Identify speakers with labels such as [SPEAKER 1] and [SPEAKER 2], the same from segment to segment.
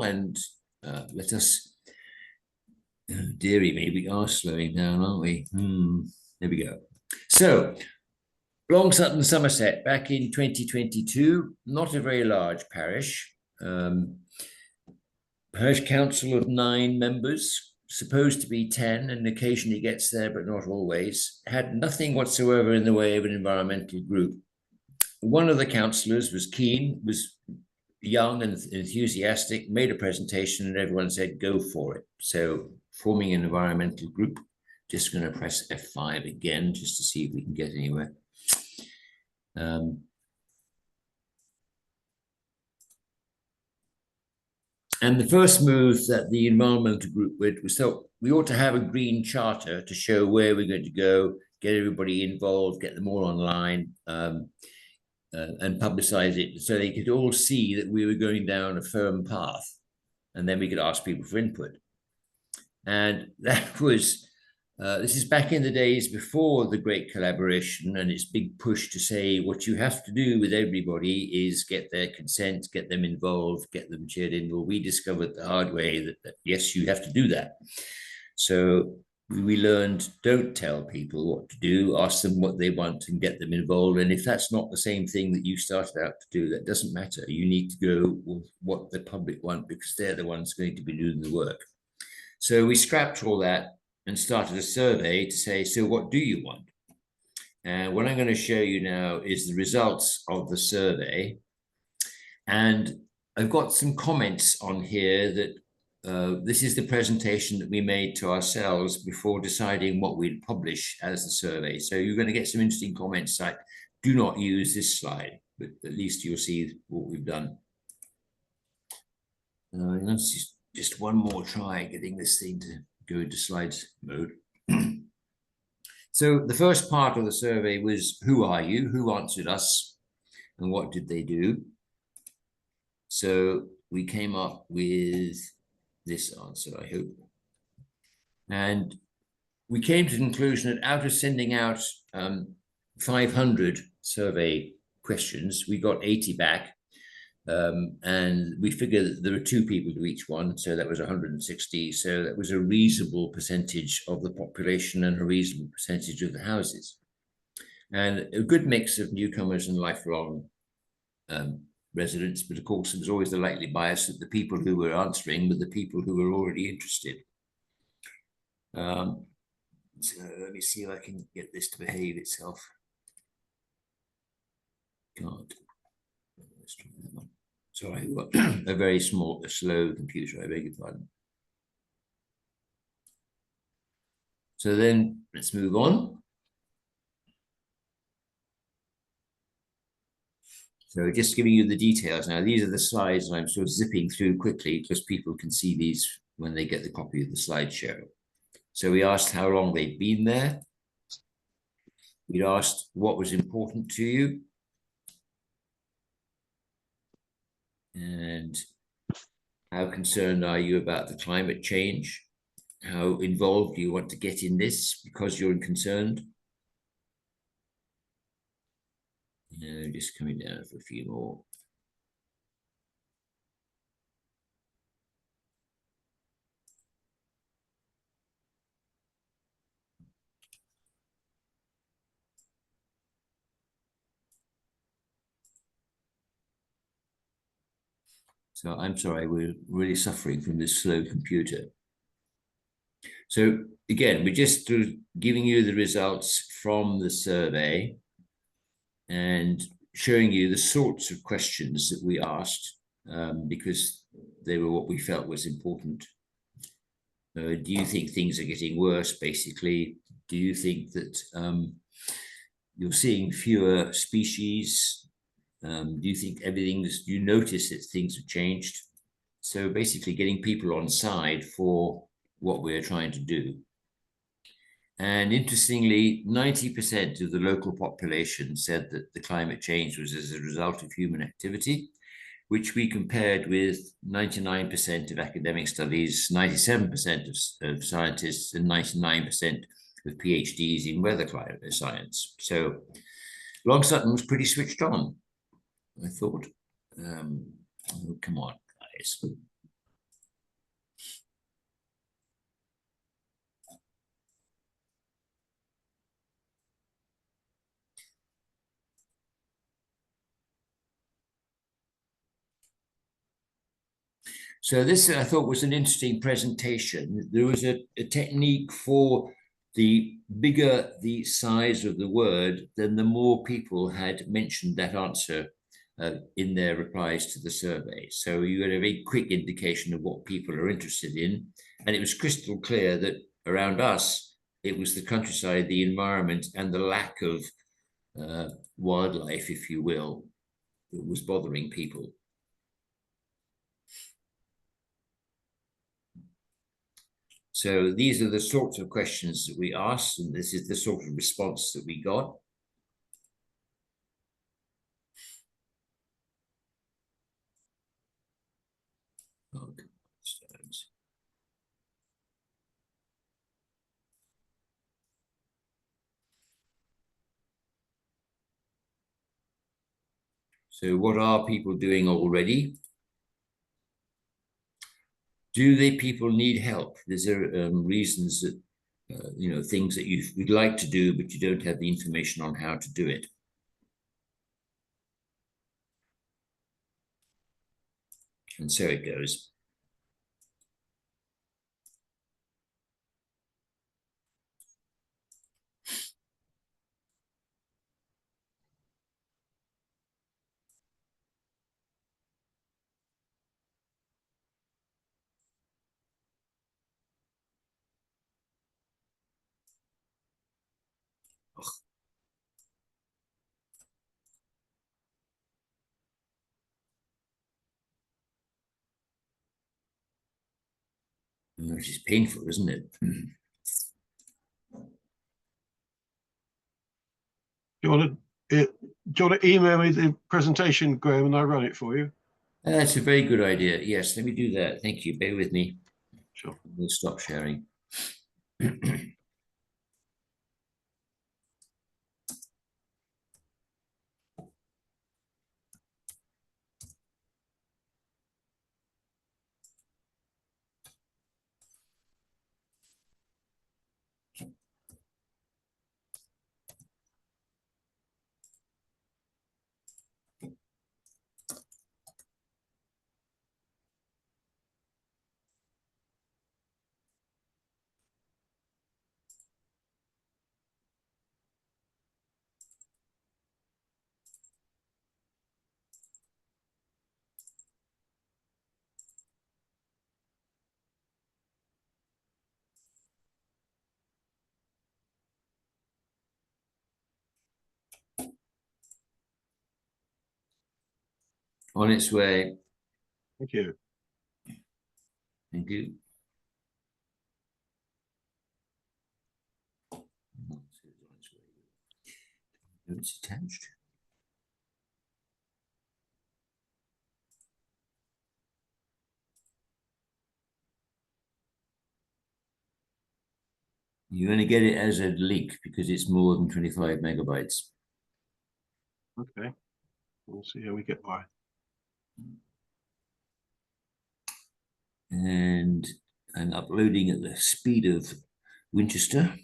[SPEAKER 1] and let us, dearie me, we are slowing down, aren't we? There we go. So, Long Sutton, Somerset, back in 2022, not a very large parish. Parish council of 9 members, supposed to be 10, and occasionally gets there, but not always. Had nothing whatsoever in the way of an environmental group. One of the councillors was keen, was young and enthusiastic, made a presentation, and everyone said, go for it. So forming an environmental group, just going to press F5 again, just to see if we can get anywhere. And the first move that the environmental group did was, so we ought to have a green charter to show where we're going to go, get everybody involved, get them all online, and publicize it so they could all see that we were going down a firm path, and then we could ask people for input. And that was, this is back in the days before the great collaboration and its big push to say what you have to do with everybody is get their consent, get them involved, get them cheered in. Well, we discovered the hard way that yes, you have to do that. So we learned, don't tell people what to do, ask them what they want and get them involved. And if that's not the same thing that you started out to do, that doesn't matter. You need to go with what the public want because they're the ones going to be doing the work. So we scrapped all that and started a survey to say, so what do you want? And what I'm going to show you now is the results of the survey. And I've got some comments on here that this is the presentation that we made to ourselves before deciding what we'd publish as the survey. So you're going to get some interesting comments like, do not use this slide, but at least you'll see what we've done. Let's just one more try getting this thing to go into slides mode. So the first part of the survey was, who are you? Who answered us? And what did they do? So we came up with this answer, I hope. And we came to the conclusion that out of sending out 500 survey questions, we got 80 back. And we figured that there were 2 people to each one, so that was 160. So that was a reasonable percentage of the population and a reasonable percentage of the houses. And a good mix of newcomers and lifelong residents, but of course there was always the likely bias that the people who were answering were the people who were already interested. So let me see if I can get this to behave itself. Can't. Let's try that one. Sorry, I've got a very slow computer, I beg your pardon. So then let's move on. So just giving you the details now. These are the slides I'm sort of zipping through quickly because people can see these when they get the copy of the slideshow. So we asked how long they'd been there. We asked what was important to you. And how concerned are you about the climate change? How involved do you want to get in this because you're concerned? Just coming down for a few more. So I'm sorry, we're really suffering from this slow computer. So again, we're just giving you the results from the survey and showing you the sorts of questions that we asked because they were what we felt was important. Do you think things are getting worse, basically? Do you think that you're seeing fewer species? Do you think do you notice that things have changed? So basically getting people on side for what we're trying to do. And interestingly, 90% of the local population said that the climate change was as a result of human activity, which we compared with 99% of academic studies, 97% of scientists, and 99% of PhDs in weather climate science. So Long Sutton was pretty switched on, I thought. Oh, come on, guys. So this, I thought, was an interesting presentation. There was a technique for the bigger the size of the word, then the more people had mentioned that answer in their replies to the survey. So you had a very quick indication of what people are interested in. And it was crystal clear that around us, it was the countryside, the environment, and the lack of wildlife, if you will, that was bothering people. So these are the sorts of questions that we asked, and this is the sort of response that we got. So what are people doing already? Do the people need help? Is there reasons that, things that you'd like to do, but you don't have the information on how to do it? And so it goes. Which is painful, isn't it?
[SPEAKER 2] Do you want to email me the presentation, Graham, and I run it for you?
[SPEAKER 1] That's a very good idea. Yes, let me do that. Thank you. Bear with me.
[SPEAKER 2] Sure.
[SPEAKER 1] We'll stop sharing. On its way.
[SPEAKER 2] Thank you.
[SPEAKER 1] Thank you. It's attached. You're going to get it as a link because it's more than 25 megabytes.
[SPEAKER 2] Okay. We'll see how we get by.
[SPEAKER 1] And I'm uploading at the speed of Winchester.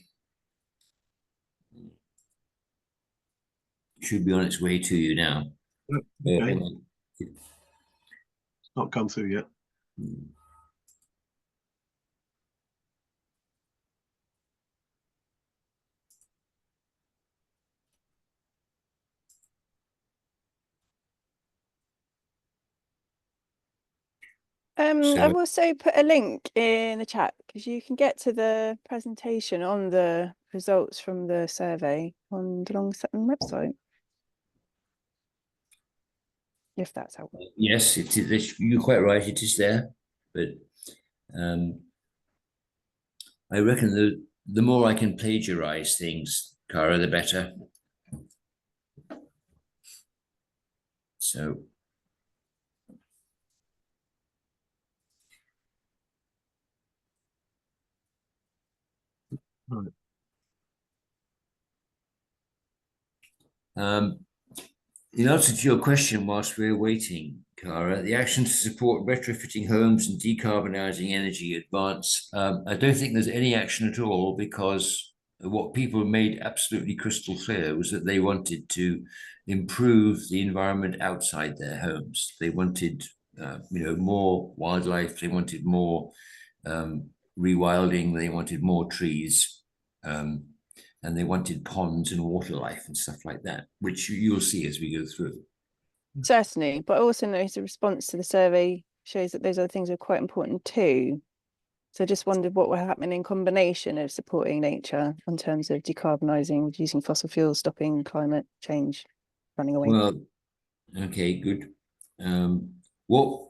[SPEAKER 1] Should be on its way to you now.
[SPEAKER 2] Okay. It's not come through yet.
[SPEAKER 3] I've also put a link in the chat because you can get to the presentation on the results from the survey on the Long Sutton website. If that's helpful.
[SPEAKER 1] Yes, it is. You're quite right. It is there, but I reckon the more I can plagiarize things, Cara, the better. So.
[SPEAKER 2] Right.
[SPEAKER 1] In answer to your question, whilst we're waiting, Cara, the action to support retrofitting homes and decarbonising energy advance, I don't think there's any action at all because what people made absolutely crystal clear was that they wanted to improve the environment outside their homes. They wanted more wildlife. They wanted more rewilding. They wanted more trees, and they wanted ponds and water life and stuff like that, which you'll see as we go through.
[SPEAKER 3] Certainly, but I also noticed the response to the survey shows that those other things are quite important too. So I just wondered what were happening in combination of supporting nature in terms of decarbonising, reducing fossil fuels, stopping climate change, running away.
[SPEAKER 1] Well, okay, good. What?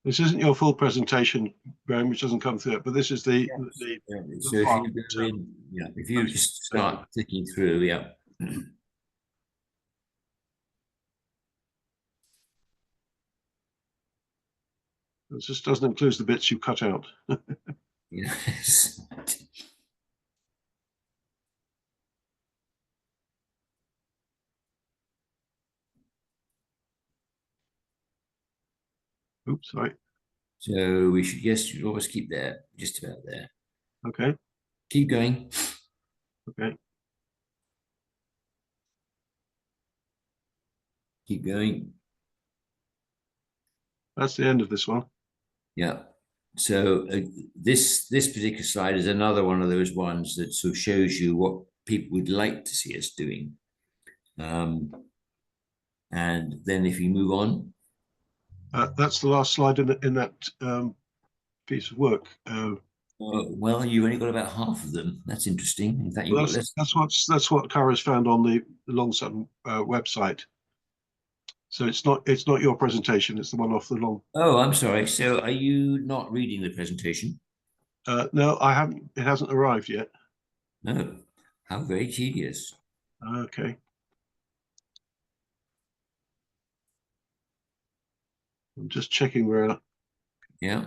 [SPEAKER 2] This isn't your full presentation, Graham, which doesn't come through it, but this is the
[SPEAKER 1] So if you go in, if you just start clicking through,
[SPEAKER 2] It just doesn't include the bits you cut out.
[SPEAKER 1] Yes.
[SPEAKER 2] Oops, sorry.
[SPEAKER 1] So we should, yes, you always keep there, just about there.
[SPEAKER 2] Okay.
[SPEAKER 1] Keep going.
[SPEAKER 2] Okay.
[SPEAKER 1] Keep going.
[SPEAKER 2] That's the end of this one.
[SPEAKER 1] Yeah. So this particular slide is another one of those ones that sort of shows you what people would like to see us doing. And then if you move on.
[SPEAKER 2] That's the last slide in that piece of work.
[SPEAKER 1] Well, you've only got about half of them. That's interesting. In fact, you've got less.
[SPEAKER 2] That's what Cara's found on the Long Sutton website. So it's not your presentation. It's the one off the long.
[SPEAKER 1] Oh, I'm sorry. So are you not reading the presentation?
[SPEAKER 2] No, I haven't. It hasn't arrived yet.
[SPEAKER 1] No. How very tedious.
[SPEAKER 2] Okay. I'm just checking where.
[SPEAKER 1] Yeah.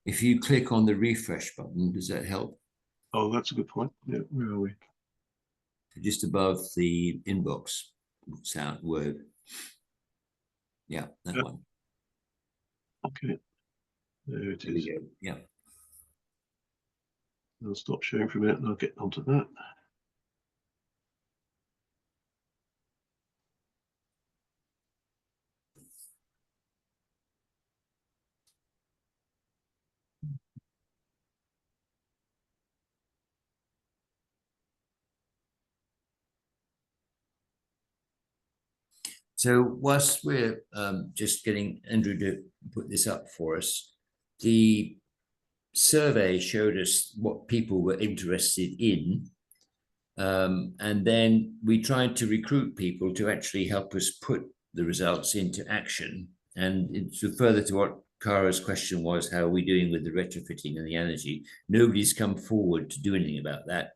[SPEAKER 1] If you click on the refresh button, does that help?
[SPEAKER 2] Oh, that's a good point. Yeah, where are we?
[SPEAKER 1] Just above the inbox sound word. Yeah, that one.
[SPEAKER 2] Okay. There it is.
[SPEAKER 1] Yeah.
[SPEAKER 2] I'll stop sharing for a minute and I'll get onto that.
[SPEAKER 1] So whilst we're just getting Andrew to put this up for us, the survey showed us what people were interested in. And then we tried to recruit people to actually help us put the results into action. And so further to what Cara's question was, how are we doing with the retrofitting and the energy? Nobody's come forward to do anything about that.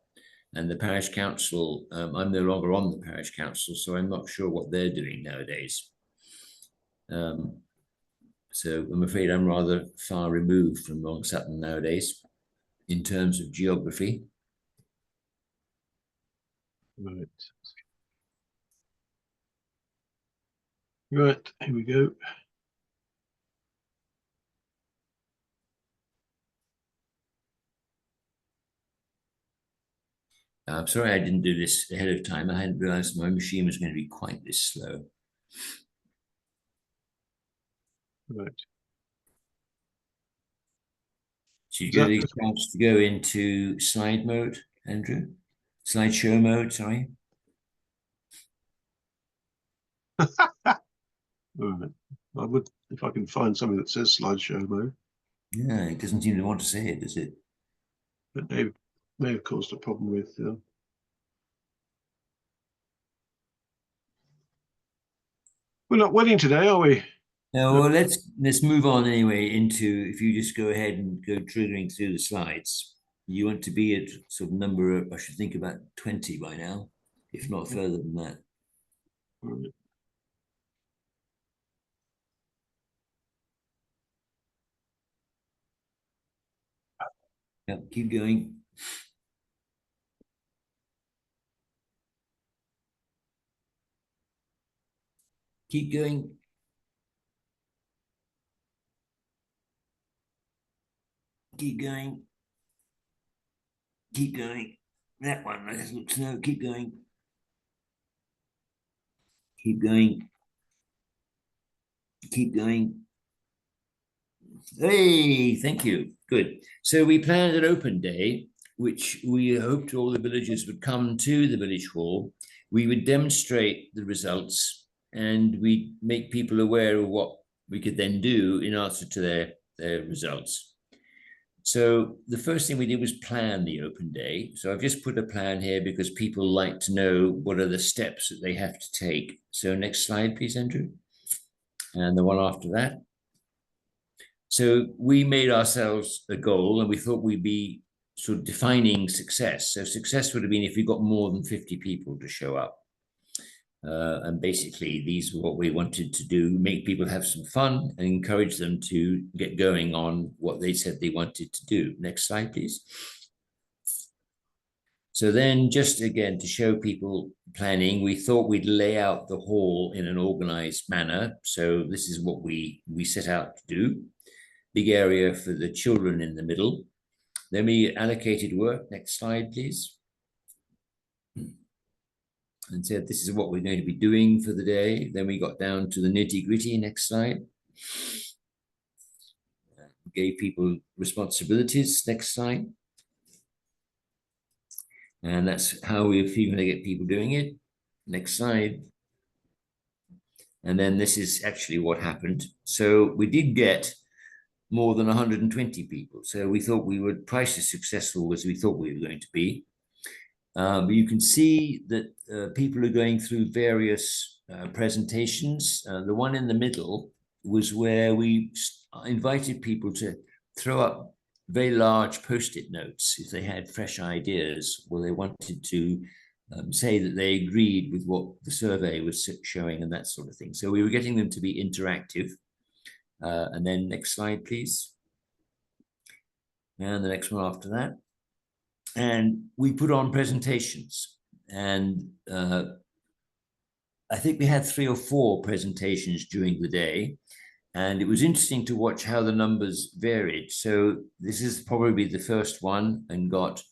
[SPEAKER 1] And the parish council, I'm no longer on the parish council, so I'm not sure what they're doing nowadays. So I'm afraid I'm rather far removed from Long Sutton nowadays in terms of geography.
[SPEAKER 2] Right. Right, here we go.
[SPEAKER 1] I'm sorry I didn't do this ahead of time. I hadn't realized my machine was going to be quite this slow.
[SPEAKER 2] Right.
[SPEAKER 1] So you get these chance to go into slide mode, Andrew? Slideshow mode, sorry.
[SPEAKER 2] Right. I would, if I can find something that says slideshow mode.
[SPEAKER 1] Yeah, it doesn't seem to want to say it, does it?
[SPEAKER 2] But may have caused a problem with. We're not winning today, are we?
[SPEAKER 1] No, well, let's move on anyway into, if you just go ahead and go triggering through the slides. You want to be at sort of number, I should think about 20 by now, if not further than that.
[SPEAKER 2] Right.
[SPEAKER 1] Yeah, keep going. Keep going. Keep going. Keep going. That one, that looks no, keep going. Keep going. Keep going. Hey, thank you. Good. So we planned an open day, which we hoped all the villagers would come to the village hall. We would demonstrate the results and we'd make people aware of what we could then do in answer to their results. So the first thing we did was plan the open day. So I've just put a plan here because people like to know what are the steps that they have to take. So next slide, please, Andrew. And the one after that. So we made ourselves a goal and we thought we'd be sort of defining success. So success would have been if we got more than 50 people to show up. And basically these were what we wanted to do, make people have some fun and encourage them to get going on what they said they wanted to do. Next slide, please. So then just again, to show people planning, we thought we'd lay out the hall in an organized manner. So this is what we set out to do. Big area for the children in the middle. Then we allocated work. Next slide, please. And said, this is what we're going to be doing for the day. Then we got down to the nitty-gritty. Next slide. Gave people responsibilities. Next slide. And that's how we're going to get people doing it. Next slide. And then this is actually what happened. So we did get more than 120 people. So we thought we were twice as successful as we thought we were going to be. You can see that people are going through various presentations. The one in the middle was where we invited people to throw up very large post-it notes if they had fresh ideas or they wanted to say that they agreed with what the survey was showing and that sort of thing. So we were getting them to be interactive. And then next slide, please. And the next one after that. And we put on presentations. And I think we had 3 or 4 presentations during the day. And it was interesting to watch how the numbers varied. So this is probably the first one and got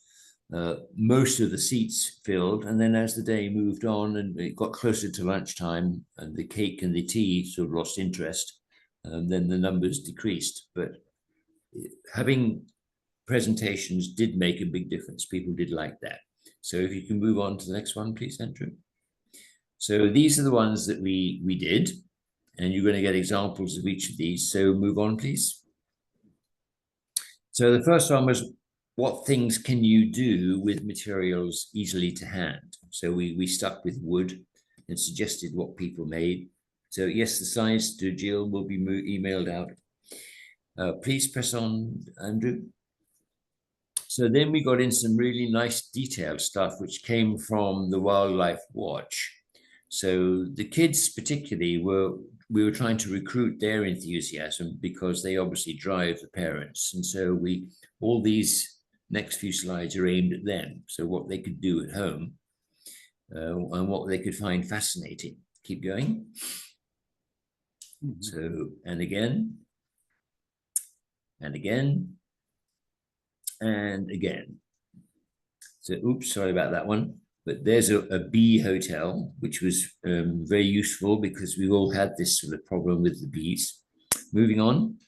[SPEAKER 1] most of the seats filled. And then as the day moved on and it got closer to lunchtime and the cake and the tea sort of lost interest, then the numbers decreased. But having presentations did make a big difference. People did like that. So if you can move on to the next one, please, Andrew. So these are the ones that we did. And you're going to get examples of each of these. So move on, please. So the first one was, what things can you do with materials easily to hand? So we stuck with wood and suggested what people made. So yes, the slides to Jill will be emailed out. Please press on, Andrew. So then we got in some really nice detailed stuff, which came from the Wildlife Watch. So the kids particularly we were trying to recruit their enthusiasm because they obviously drive the parents. And so all these next few slides are aimed at them. So what they could do at home and what they could find fascinating. Keep going. So, and again, and again, and again. So, oops, sorry about that one. But there's a bee hotel, which was very useful because we all had this sort of problem with the bees. Moving on.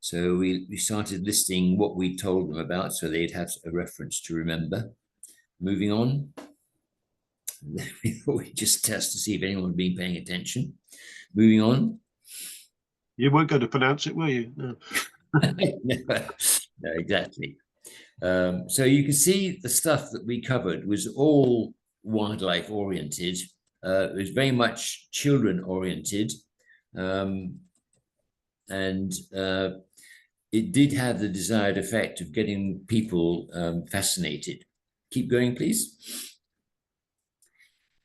[SPEAKER 1] So we started listing what we told them about, so they'd have a reference to remember. Moving on. We thought we'd just test to see if anyone had been paying attention. Moving on.
[SPEAKER 2] You weren't going to pronounce it, were you? No.
[SPEAKER 1] No, exactly. So you can see the stuff that we covered was all wildlife oriented. It was very much children oriented. And it did have the desired effect of getting people fascinated. Keep going, please.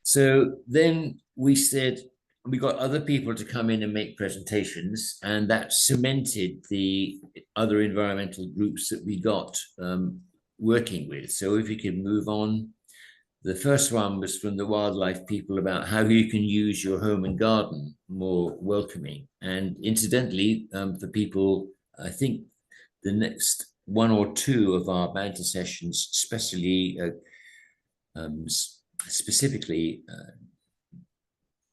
[SPEAKER 1] So then we said, we got other people to come in and make presentations, and that cemented the other environmental groups that we got working with. So if you can move on. The first one was from the wildlife people about how you can use your home and garden more welcoming. And incidentally, for people, I think the next 1 or 2 of our banter sessions, specifically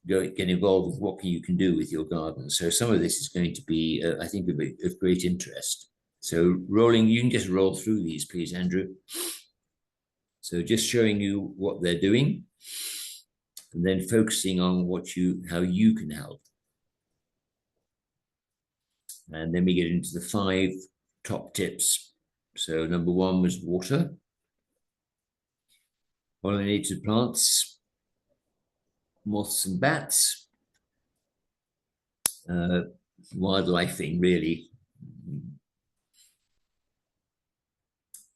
[SPEAKER 1] get involved with what you can do with your garden. So some of this is going to be, I think, of great interest. So you can just roll through these, please, Andrew. So just showing you what they're doing, and then focusing on how you can help. And then we get into the 5 top tips. So number 1 was water, pollinated plants, moths and bats, wildlife thing, really.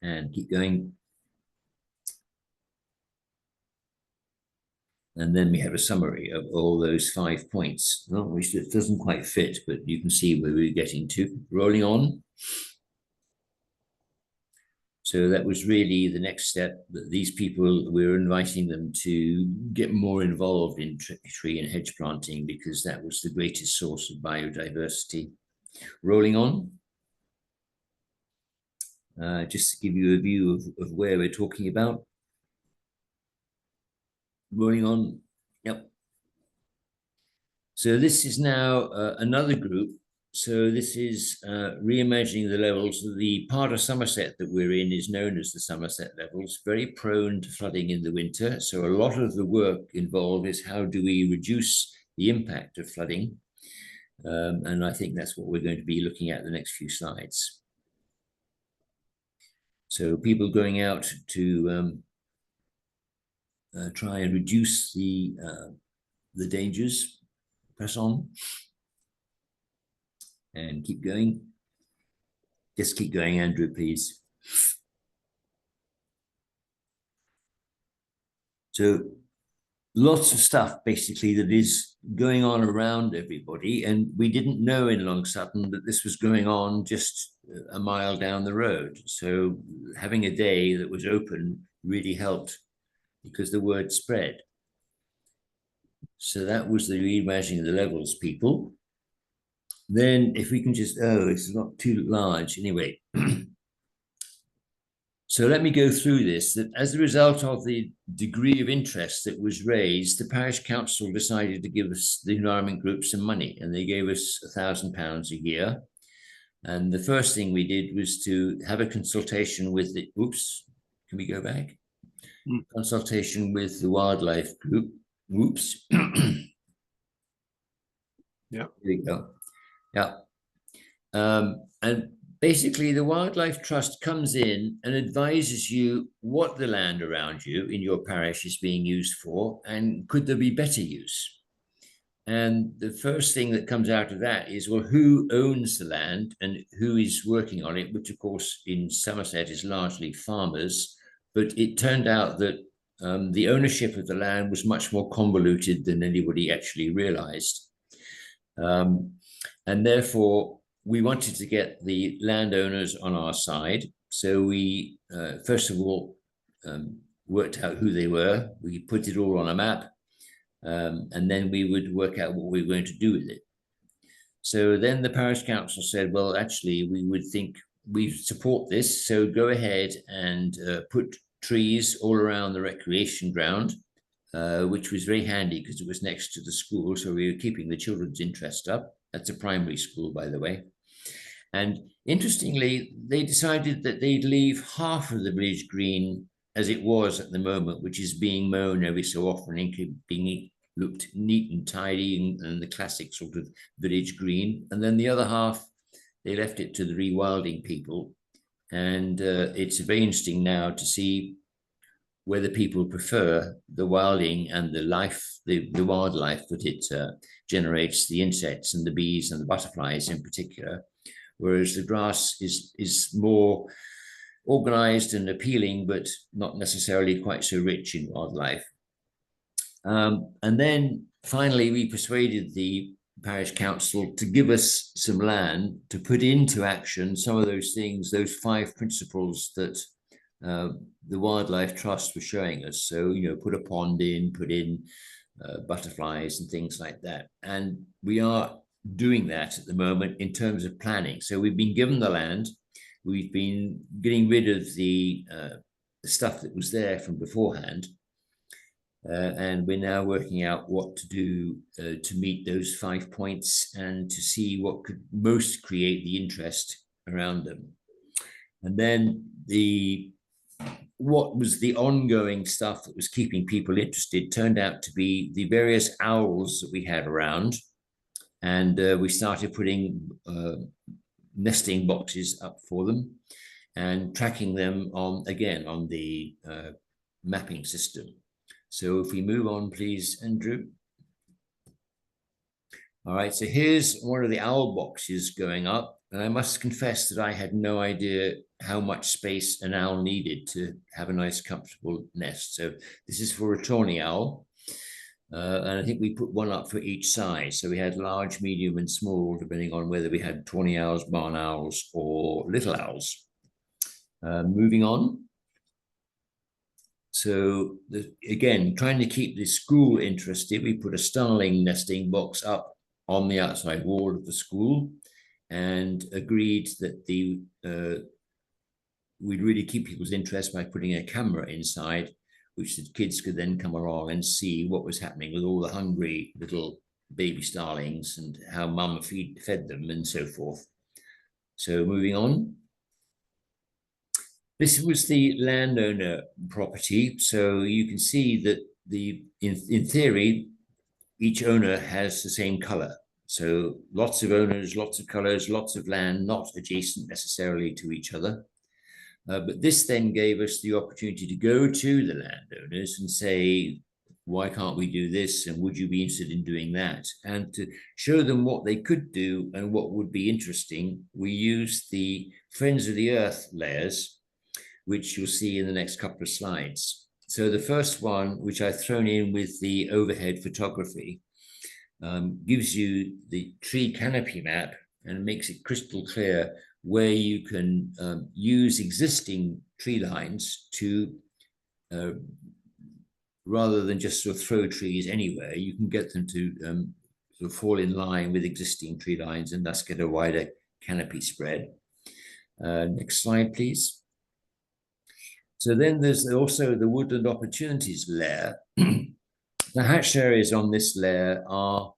[SPEAKER 1] And keep going. And then we have a summary of all those 5 points, which it doesn't quite fit, but you can see where we're getting to. Rolling on. So that was really the next step, that these people, we're inviting them to get more involved in tree and hedge planting, because that was the greatest source of biodiversity. Rolling on. Just to give you a view of where we're talking about. Rolling on. Yep. So this is now another group. So this is reimagining the levels. The part of Somerset that we're in is known as the Somerset levels, very prone to flooding in the winter. So a lot of the work involved is how do we reduce the impact of flooding? And I think that's what we're going to be looking at the next few slides. So people going out to try and reduce the dangers. Press on and keep going. Just keep going, Andrew, please. So lots of stuff basically that is going on around everybody, and we didn't know in Long Sutton that this was going on just a mile down the road. So having a day that was open really helped, because the word spread. So that was the reimagining the levels, people. Then if we can just, it's not too large anyway. So let me go through this, that as a result of the degree of interest that was raised, the parish council decided to give us, the environment group, some money, and they gave us £1,000 a year. And the first thing we did was to have a consultation with the, oops, can we go back? Consultation with the wildlife group. Oops.
[SPEAKER 2] Yeah.
[SPEAKER 1] There we go. Yeah. And basically the Wildlife Trust comes in and advises you what the land around you in your parish is being used for, and could there be better use? And the first thing that comes out of that is, well, who owns the land and who is working on it, which of course in Somerset is largely farmers. But it turned out that the ownership of the land was much more convoluted than anybody actually realized. And therefore, we wanted to get the landowners on our side. So we, first of all, worked out who they were. We put it all on a map. And then we would work out what we were going to do with it. So then the parish council said, well, actually, we would think we support this. So go ahead and put trees all around the recreation ground, which was very handy because it was next to the school. So we were keeping the children's interest up. That's a primary school, by the way. And interestingly, they decided that they'd leave half of the village green as it was at the moment, which is being mown every so often and being looked neat and tidy and the classic sort of village green. And then the other half, they left it to the rewilding people. And it's very interesting now to see whether people prefer the wilding and the wildlife that it generates, the insects and the bees and the butterflies in particular, whereas the grass is more organized and appealing, but not necessarily quite so rich in wildlife. And then finally, we persuaded the parish council to give us some land to put into action some of those things, those 5 principles that the Wildlife Trust was showing us. So, you know, put a pond in, put in butterflies and things like that. And we are doing that at the moment in terms of planning. So we've been given the land. We've been getting rid of the stuff that was there from beforehand. And we're now working out what to do to meet those 5 points and to see what could most create the interest around them. And then what was the ongoing stuff that was keeping people interested turned out to be the various owls that we had around. And we started putting nesting boxes up for them and tracking them on the mapping system. So if we move on, please, Andrew. All right, so here's one of the owl boxes going up. And I must confess that I had no idea how much space an owl needed to have a nice, comfortable nest. So this is for a tawny owl. And I think we put one up for each size. So we had large, medium, and small, depending on whether we had tawny owls, barn owls, or little owls. Moving on. So again, trying to keep the school interested, we put a starling nesting box up on the outside wall of the school and agreed that we'd really keep people's interest by putting a camera inside, which the kids could then come along and see what was happening with all the hungry little baby starlings and how mum fed them and so forth. So moving on. This was the landowner property. So you can see that in theory, each owner has the same color. So lots of owners, lots of colors, lots of land, not adjacent necessarily to each other. But this then gave us the opportunity to go to the landowners and say, why can't we do this? And would you be interested in doing that? And to show them what they could do and what would be interesting, we used the Friends of the Earth layers, which you'll see in the next couple of slides. So the first one, which I've thrown in with the overhead photography, gives you the tree canopy map and makes it crystal clear where you can use existing tree lines to, rather than just sort of throw trees anywhere, you can get them to sort of fall in line with existing tree lines and thus get a wider canopy spread. Next slide, please. So then there's also the woodland opportunities layer. The hatched areas on this layer are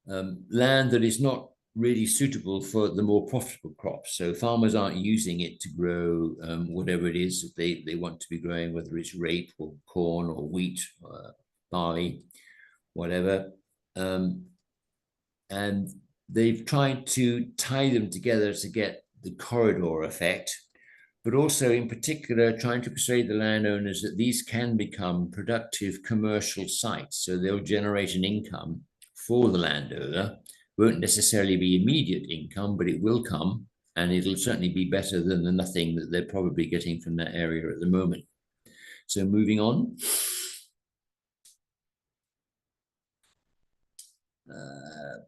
[SPEAKER 1] land that is not really suitable for the more profitable crops. So farmers aren't using it to grow whatever it is that they want to be growing, whether it's rape or corn or wheat, or barley, whatever. And they've tried to tie them together to get the corridor effect, but also in particular trying to persuade the landowners that these can become productive commercial sites. So they'll generate an income for the landowner. Won't necessarily be immediate income, but it will come, and it'll certainly be better than the nothing that they're probably getting from that area at the moment. So moving on.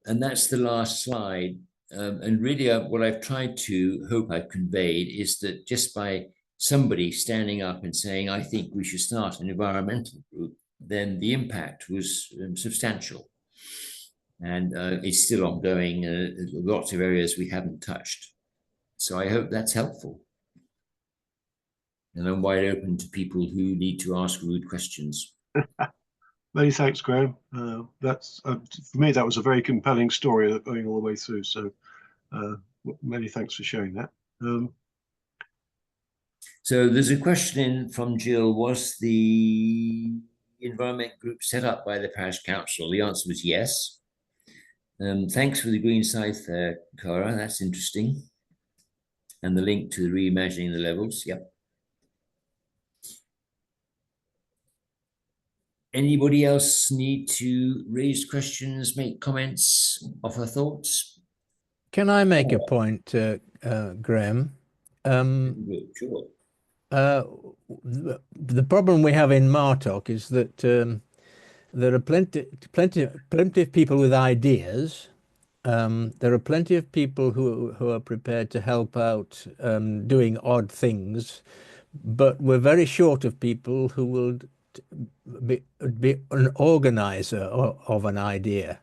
[SPEAKER 1] And that's the last slide. And really what I've tried to hope I've conveyed is that just by somebody standing up and saying, I think we should start an environmental group, then the impact was substantial. And it's still ongoing. Lots of areas we haven't touched. So I hope that's helpful. And I'm wide open to people who need to ask rude questions.
[SPEAKER 2] Many thanks, Graham. That's for me, that was a very compelling story going all the way through. So many thanks for sharing that.
[SPEAKER 1] So there's a question in from Jill. Was the environment group set up by the parish council? The answer was yes. Thanks for the green scythe there, Cara. That's interesting. And the link to reimagining the levels. Yep. Anybody else need to raise questions, make comments, offer thoughts?
[SPEAKER 4] Can I make a point, Graham?
[SPEAKER 1] Sure.
[SPEAKER 4] The problem we have in Martok is that there are plenty of people with ideas. There are plenty of people who are prepared to help out doing odd things, but we're very short of people who will be an organizer of an idea.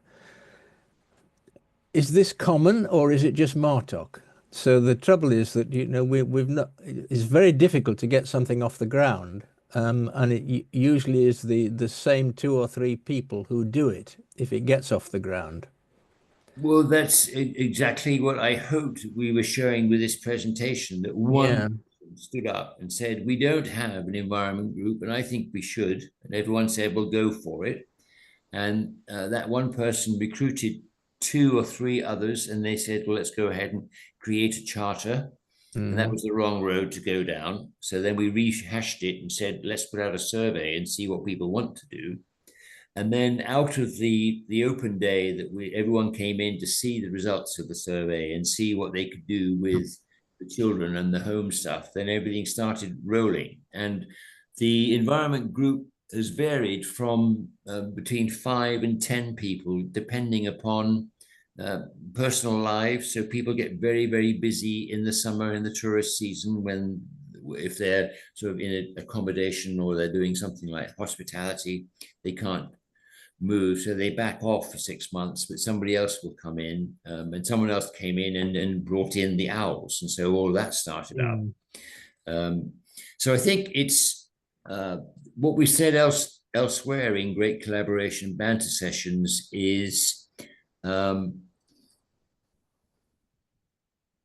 [SPEAKER 4] Is this common, or is it just Martok? So the trouble is that, you know, we've not. It's very difficult to get something off the ground and it usually is the same 2 or 3 people who do it if it gets off the ground.
[SPEAKER 1] Well, that's exactly what I hoped we were showing with this presentation, that one person stood up and said, we don't have an environment group, and I think we should. And everyone said, well, go for it. And that one person recruited 2 or 3 others, and they said, well, let's go ahead and create a charter. And that was the wrong road to go down. So then we rehashed it and said, let's put out a survey and see what people want to do. And then out of the open day that everyone came in to see the results of the survey and see what they could do with the children and the home stuff, then everything started rolling. And the environment group has varied from between 5 and 10 people, depending upon personal lives. So people get very, very busy in the summer, in the tourist season, if they're sort of in an accommodation or they're doing something like hospitality, they can't move, so they back off for 6 months, but somebody else will come in, and someone else came in and brought in the owls, and so all that started up. So I think it's what we said elsewhere in Great Collaboration Banter sessions is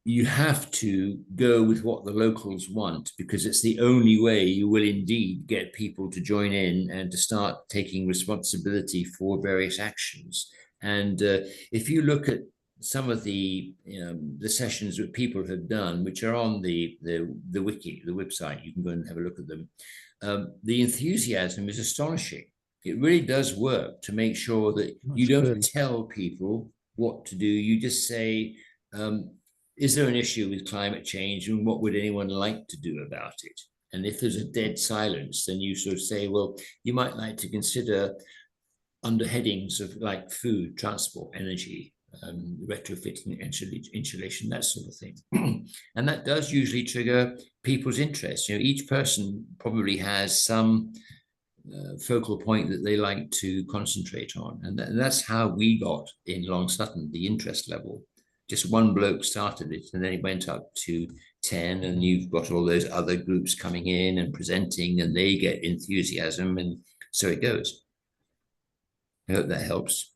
[SPEAKER 1] you have to go with what the locals want, because it's the only way you will indeed get people to join in and to start taking responsibility for various actions. And if you look at some of the sessions that people have done, which are on the wiki, the website, you can go and have a look at them. The enthusiasm is astonishing. It really does work to make sure that you don't tell people what to do. You just say, is there an issue with climate change, and what would anyone like to do about it? And if there's a dead silence, then you sort of say, well, you might like to consider under headings of like food, transport, energy, retrofitting, insulation, that sort of thing. And that does usually trigger people's interest. Each person probably has some focal point that they like to concentrate on. And that's how we got in Long Sutton, the interest level. Just one bloke started it, and then it went up to 10, and you've got all those other groups coming in and presenting, and they get enthusiasm, and so it goes. I hope that helps.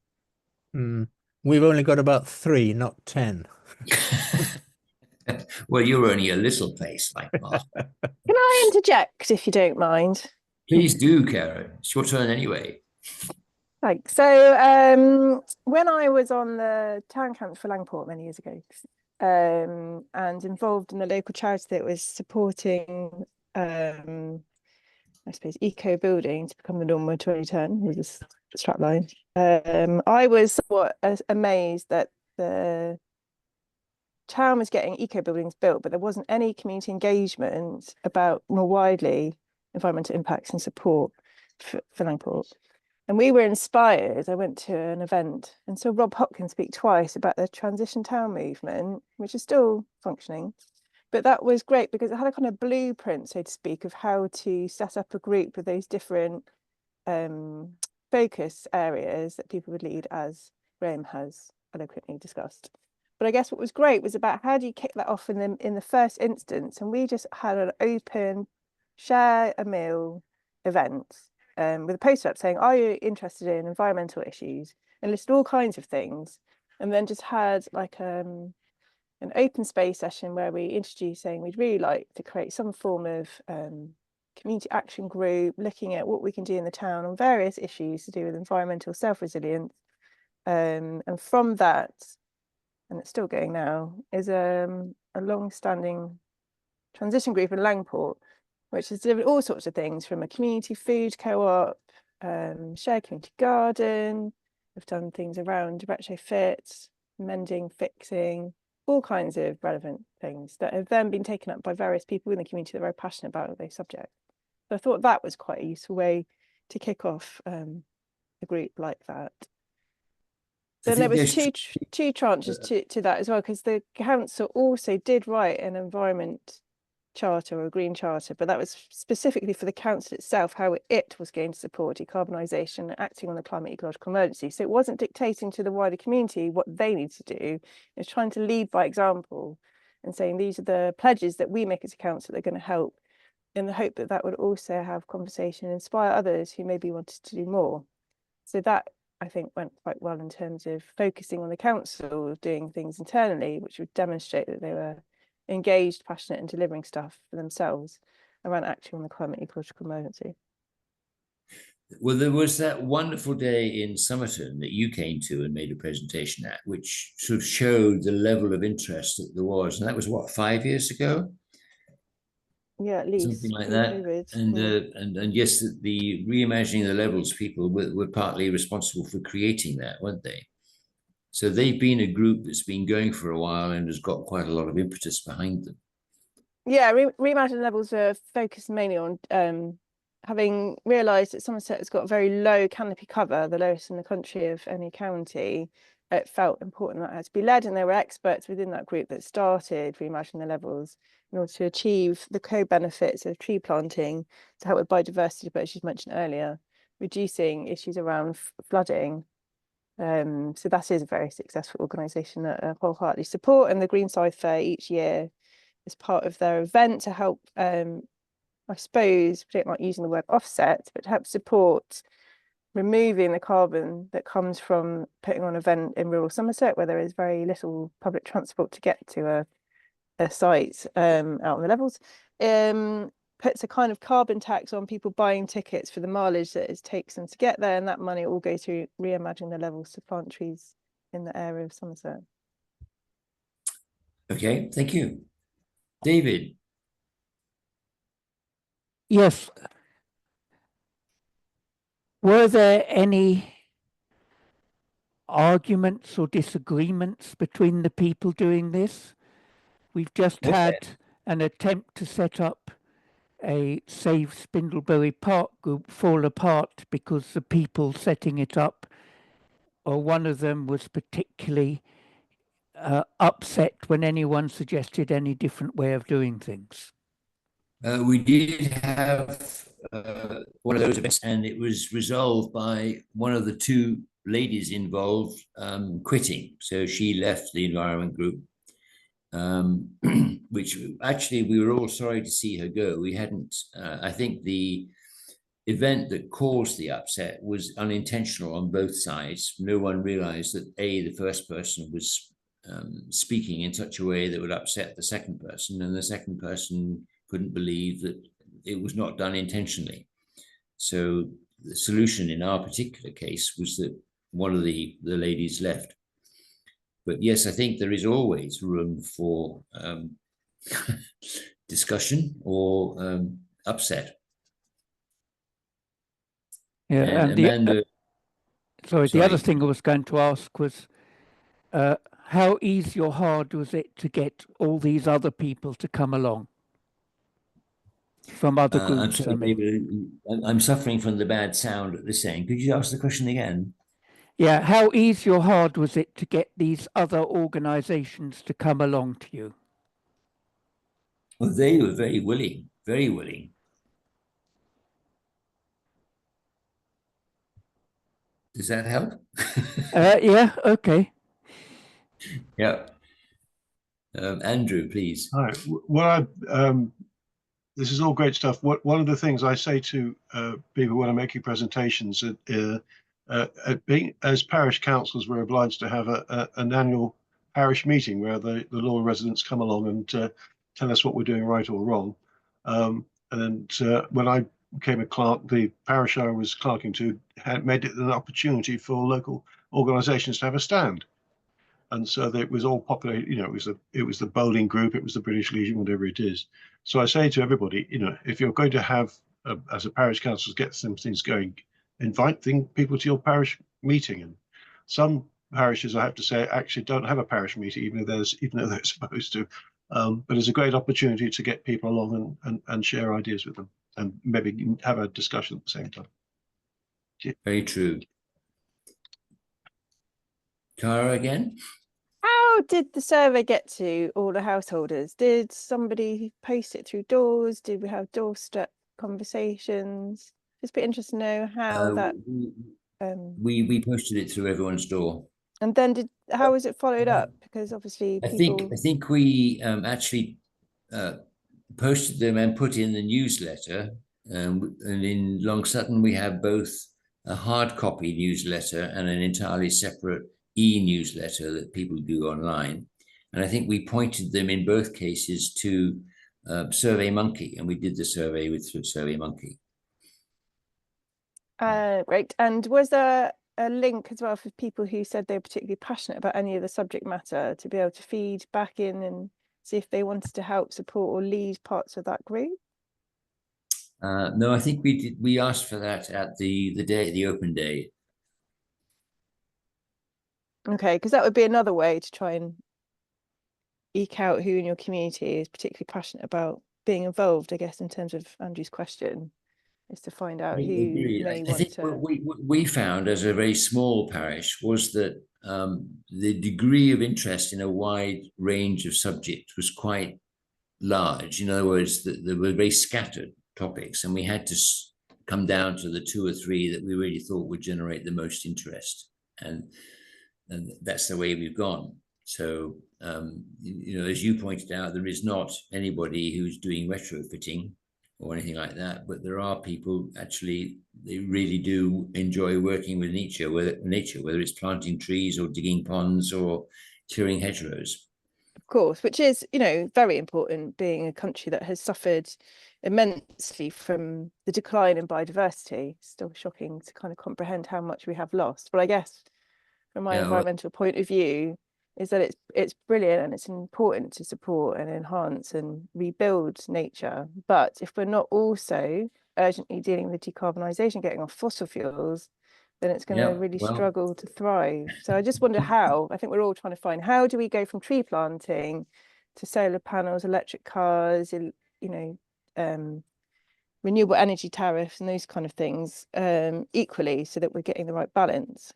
[SPEAKER 4] We've only got about 3, not 10.
[SPEAKER 1] Well, you're only a little place like that.
[SPEAKER 3] Can I interject, if you don't mind?
[SPEAKER 1] Please do, Karen. It's your turn anyway.
[SPEAKER 3] Thanks. So when I was on the town council for Langport many years ago, and involved in a local charity that was supporting, I suppose, eco building to become the norm by 2010, was this strapline. I was somewhat amazed that the town was getting eco buildings built, but there wasn't any community engagement about more widely environmental impacts and support for Langport. And we were inspired. I went to an event and saw Rob Hopkins speak twice about the transition town movement, which is still functioning. But that was great because it had a kind of blueprint, so to speak, of how to set up a group with those different focus areas that people would lead, as Graham has eloquently discussed. But I guess what was great was about how do you kick that off in the first instance. And we just had an open share a meal event with a poster up saying, are you interested in environmental issues? And listed all kinds of things. And then just had like an open space session where we introduced saying we'd really like to create some form of community action group, looking at what we can do in the town on various issues to do with environmental self-resilience. And from that, and it's still going now, is a long-standing transition group in Langport, which has delivered all sorts of things from a community food co-op, shared community garden. We've done things around retrofit, mending, fixing, all kinds of relevant things that have then been taken up by various people in the community that are very passionate about those subjects. So I thought that was quite a useful way to kick off a group like that. Then there was two tranches to that as well, because the council also did write an environment charter or a green charter, but that was specifically for the council itself, how it was going to support decarbonisation and acting on the climate ecological emergency. So it wasn't dictating to the wider community what they need to do. It was trying to lead by example and saying these are the pledges that we make as a council that are going to help in the hope that that would also have conversation, inspire others who maybe wanted to do more. So that, I think, went quite well in terms of focusing on the council doing things internally, which would demonstrate that they were engaged, passionate, and delivering stuff for themselves around acting on the climate ecological emergency.
[SPEAKER 1] Well, there was that wonderful day in Somerton that you came to and made a presentation at, which sort of showed the level of interest that there was. And that was what, 5 years ago?
[SPEAKER 3] Yeah, at least
[SPEAKER 1] something like that.
[SPEAKER 3] COVID,
[SPEAKER 1] And
[SPEAKER 3] yeah.
[SPEAKER 1] and yes, the reimagining the levels people were partly responsible for creating that, weren't they? So they've been a group that's been going for a while and has got quite a lot of impetus behind them.
[SPEAKER 3] Yeah, Reimagine Levels are focused mainly on having realised that Somerset has got a very low canopy cover, the lowest in the country of any county. It felt important that it had to be led, and there were experts within that group that started Reimagine the Levels in order to achieve the co-benefits of tree planting to help with biodiversity, but as you mentioned earlier, reducing issues around flooding. So that is a very successful organisation that I wholeheartedly support, and the Greenside Fair each year is part of their event to help, I suppose, I don't like using the word offset, but to help support removing the carbon that comes from putting on an event in rural Somerset, where there is very little public transport to get to a site out on the levels. Puts a kind of carbon tax on people buying tickets for the mileage that it takes them to get there, and that money all goes to Reimagine the Levels to plant trees in the area of Somerset.
[SPEAKER 1] Okay, thank you. David.
[SPEAKER 5] Yes. Were there any arguments or disagreements between the people doing this? We've just had an attempt to set up a Save Spindleberry Park group fall apart because the people setting it up, or one of them was particularly upset when anyone suggested any different way of doing things.
[SPEAKER 1] We did have one of those events, and it was resolved by one of the two ladies involved quitting. So she left the environment group, which actually we were all sorry to see her go. We hadn't, I think the event that caused the upset was unintentional on both sides. No one realized that the first person was speaking in such a way that would upset the second person, and the second person couldn't believe that it was not done intentionally. So the solution in our particular case was that one of the ladies left. But yes, I think there is always room for discussion or upset.
[SPEAKER 5] Yeah,
[SPEAKER 1] and Amanda,
[SPEAKER 5] the other thing I was going to ask was, how easy or hard was it to get all these other people to come along from other groups?
[SPEAKER 1] I'm sorry, David, I'm suffering from the bad sound at this end. Could you ask the question again?
[SPEAKER 5] Yeah, how easy or hard was it to get these other organizations to come along to you?
[SPEAKER 1] Well, they were very willing, very willing. Does that help?
[SPEAKER 5] Yeah, okay.
[SPEAKER 1] Yeah. Andrew, please.
[SPEAKER 2] Hi. Well, this is all great stuff. One of the things I say to people when I'm making presentations, being as parish councils, we're obliged to have an annual parish meeting where the local residents come along and tell us what we're doing right or wrong. And when I became a clerk, the parish I was clerking to had made it an opportunity for local organisations to have a stand. And so it was all populated, you know, it was the bowling group, it was the British Legion, whatever it is. So I say to everybody, you know, if you're going to have, as a parish council, get some things going, invite people to your parish meeting. And some parishes, I have to say, actually don't have a parish meeting, even though they're supposed to. But it's a great opportunity to get people along and share ideas with them, and maybe have a discussion at the same time.
[SPEAKER 1] Very true. Tara again?
[SPEAKER 3] How did the survey get to all the householders? Did somebody post it through doors? Did we have doorstep conversations? Just be interested to know how that.
[SPEAKER 1] We posted it through everyone's door.
[SPEAKER 3] And then how was it followed up? Because obviously
[SPEAKER 1] I think we actually posted them and put in the newsletter. And in Long Sutton, we have both a hard copy newsletter and an entirely separate e-newsletter that people do online. And I think we pointed them in both cases to SurveyMonkey, and we did the survey with SurveyMonkey.
[SPEAKER 3] Great. And was there a link as well for people who said they were particularly passionate about any of the subject matter to be able to feed back in and see if they wanted to help support or lead parts of that group?
[SPEAKER 1] No, I think we did. We asked for that at the open day.
[SPEAKER 3] Okay, because that would be another way to try and eke out who in your community is particularly passionate about being involved, I guess, in terms of Andrew's question, is to find out who may
[SPEAKER 1] I think
[SPEAKER 3] want to.
[SPEAKER 1] what we found as a very small parish was that the degree of interest in a wide range of subjects was quite large. In other words, there were very scattered topics, and we had to come down to the 2 or 3 that we really thought would generate the most interest, and that's the way we've gone. So you know, as you pointed out, there is not anybody who's doing retrofitting or anything like that, but there are people actually, they really do enjoy working with nature, whether it's planting trees or digging ponds or clearing hedgerows.
[SPEAKER 3] Of course, which is, you know, very important, being a country that has suffered immensely from the decline in biodiversity. Still shocking to kind of comprehend how much we have lost. But I guess from my environmental point of view, is that it's brilliant and it's important to support and enhance and rebuild nature. But if we're not also urgently dealing with decarbonisation, getting off fossil fuels, then it's going to really struggle to thrive. So I just wonder how, I think we're all trying to find, how do we go from tree planting to solar panels, electric cars, you know, renewable energy tariffs and those kind of things equally, so that we're getting the right balance.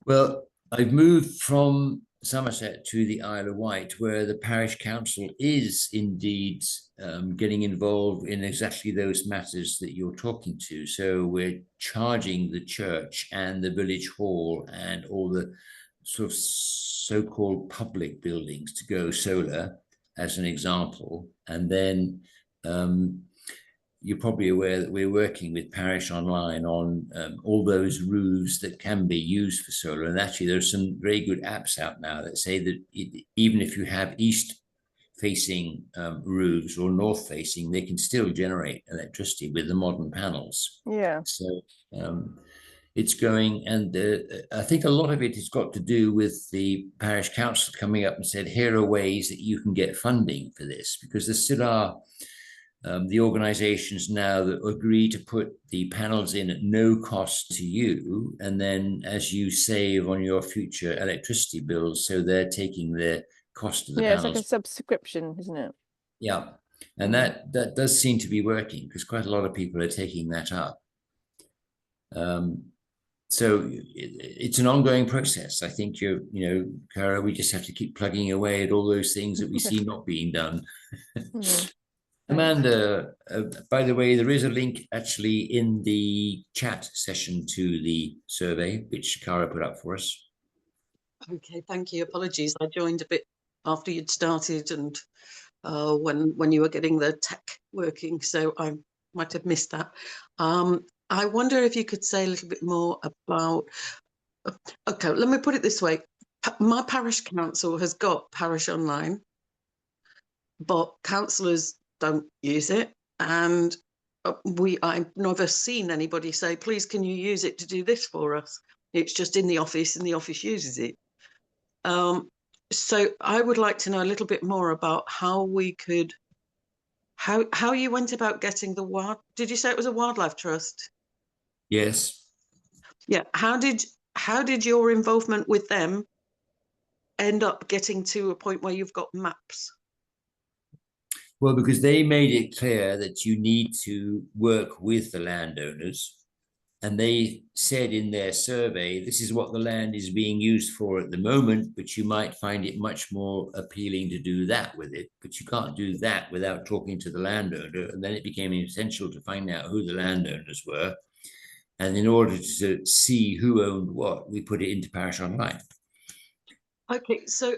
[SPEAKER 1] Well, I've moved from Somerset to the Isle of Wight, where the parish council is indeed getting involved in exactly those matters that you're talking to. So we're charging the church and the village hall and all the sort of so-called public buildings to go solar, as an example. And then you're probably aware that we're working with Parish Online on all those roofs that can be used for solar. And actually, there's some very good apps out now that say that even if you have east-facing roofs or north-facing, they can still generate electricity with the modern panels.
[SPEAKER 3] Yeah.
[SPEAKER 1] So it's going, and I think a lot of it has got to do with the parish council coming up and said, here are ways that you can get funding for this, because there still are the organizations now that agree to put the panels in at no cost to you, and then as you save on your future electricity bills, so they're taking the cost of the panels.
[SPEAKER 3] It's like a subscription, isn't it?
[SPEAKER 1] Yeah, and that does seem to be working, because quite a lot of people are taking that up. So it's an ongoing process. I think you know, Cara, we just have to keep plugging away at all those things that we see not being done. Amanda, by the way, there is a link actually in the chat session to the survey, which Cara put up for us.
[SPEAKER 6] Okay, thank you. Apologies, I joined a bit after you'd started and when you were getting the tech working, so I might have missed that. I wonder if you could say a little bit more about, okay, let me put it this way. My parish council has got Parish Online, but councillors don't use it, and I've never seen anybody say, please can you use it to do this for us. It's just in the office and the office uses it. So I would like to know a little bit more about how we could, how you went about getting the wild, did you say it was a wildlife trust?
[SPEAKER 1] Yes.
[SPEAKER 6] Yeah, how did your involvement with them end up getting to a point where you've got maps?
[SPEAKER 1] Well, because they made it clear that you need to work with the landowners. And they said in their survey, this is what the land is being used for at the moment, but you might find it much more appealing to do that with it. But you can't do that without talking to the landowner. And then it became essential to find out who the landowners were. And in order to see who owned what, we put it into Parish Online.
[SPEAKER 6] Okay, so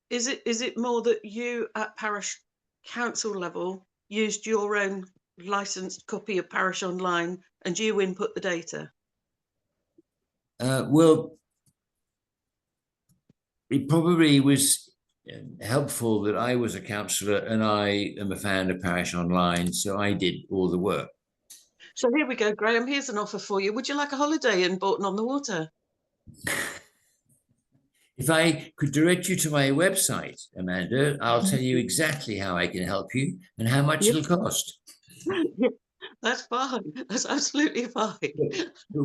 [SPEAKER 6] is it more that you at parish council level used your own licensed copy of Parish Online and you input the data?
[SPEAKER 1] Well, it probably was helpful that I was a councillor and I am a fan of Parish Online, so I did all the work.
[SPEAKER 6] So here we go, Graham. Here's an offer for you. Would you like a holiday in Bolton on the Water?
[SPEAKER 1] If I could direct you to my website, Amanda, I'll tell you exactly how I can help you and how much it'll cost.
[SPEAKER 6] That's fine. That's absolutely fine.
[SPEAKER 1] But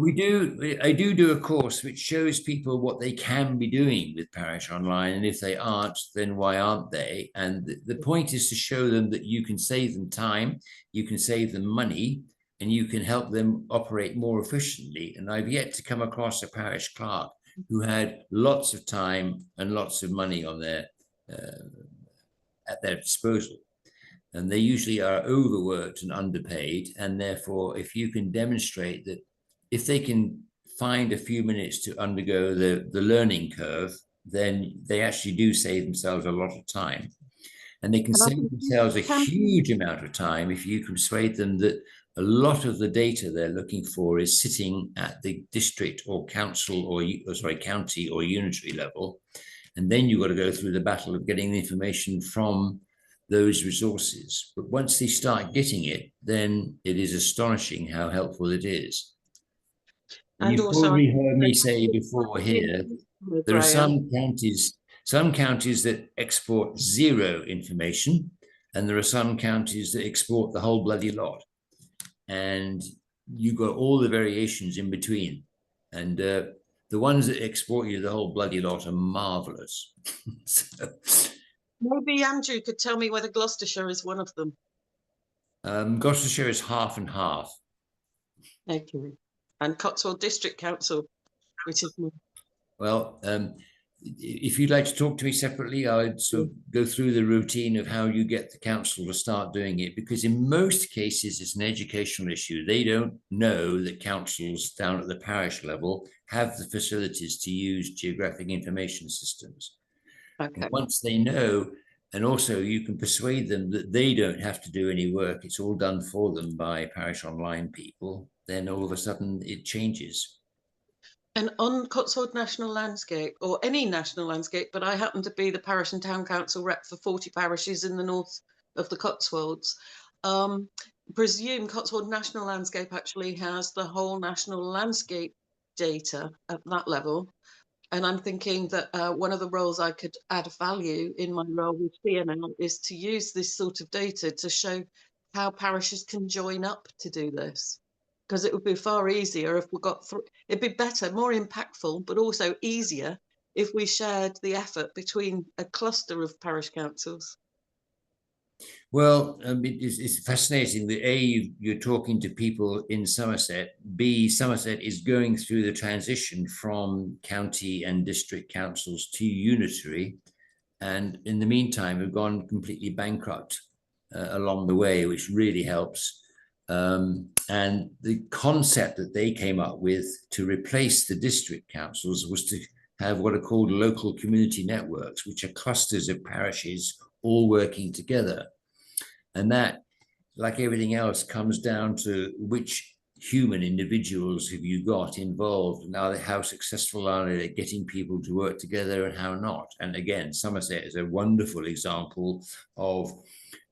[SPEAKER 1] I do a course which shows people what they can be doing with Parish Online, and if they aren't, then why aren't they? And the point is to show them that you can save them time, you can save them money, and you can help them operate more efficiently. And I've yet to come across a parish clerk who had lots of time and lots of money on their at their disposal. And they usually are overworked and underpaid. And therefore, if you can demonstrate that if they can find a few minutes to undergo the learning curve, then they actually do save themselves a lot of time. And they can save themselves a huge amount of time if you can persuade them that a lot of the data they're looking for is sitting at the district or council or county or unitary level. And then you've got to go through the battle of getting the information from those resources. But once they start getting it, then it is astonishing how helpful it is. And you've probably heard me say before here, there are some counties that export zero information, and there are some counties that export the whole bloody lot. And you've got all the variations in between. And the ones that export you the whole bloody lot are marvelous. So,
[SPEAKER 6] maybe Andrew could tell me whether Gloucestershire is one of them.
[SPEAKER 1] Gloucestershire is half and half.
[SPEAKER 6] Okay. And Cotswold District Council, which is more.
[SPEAKER 1] Well, if you'd like to talk to me separately, I'd sort of go through the routine of how you get the council to start doing it, because in most cases it's an educational issue. They don't know that councils down at the parish level have the facilities to use geographic information systems. Okay. And once they know, and also you can persuade them that they don't have to do any work, it's all done for them by Parish Online people, then all of a sudden it changes.
[SPEAKER 6] And on Cotswold National Landscape, or any national landscape, but I happen to be the parish and town council rep for 40 parishes in the north of the Cotswolds. Presume Cotswold National Landscape actually has the whole national landscape data at that level. And I'm thinking that one of the roles I could add value in my role with CNL is to use this sort of data to show how parishes can join up to do this. Because it would be far easier if we got through, it'd be better, more impactful, but also easier if we shared the effort between a cluster of parish councils.
[SPEAKER 1] Well, it's fascinating that A, you're talking to people in Somerset, B, Somerset is going through the transition from county and district councils to unitary, and in the meantime have gone completely bankrupt along the way, which really helps. And the concept that they came up with to replace the district councils was to have what are called local community networks, which are clusters of parishes all working together. And that, like everything else, comes down to which human individuals have you got involved, now how successful are they at getting people to work together and how not. And again, Somerset is a wonderful example of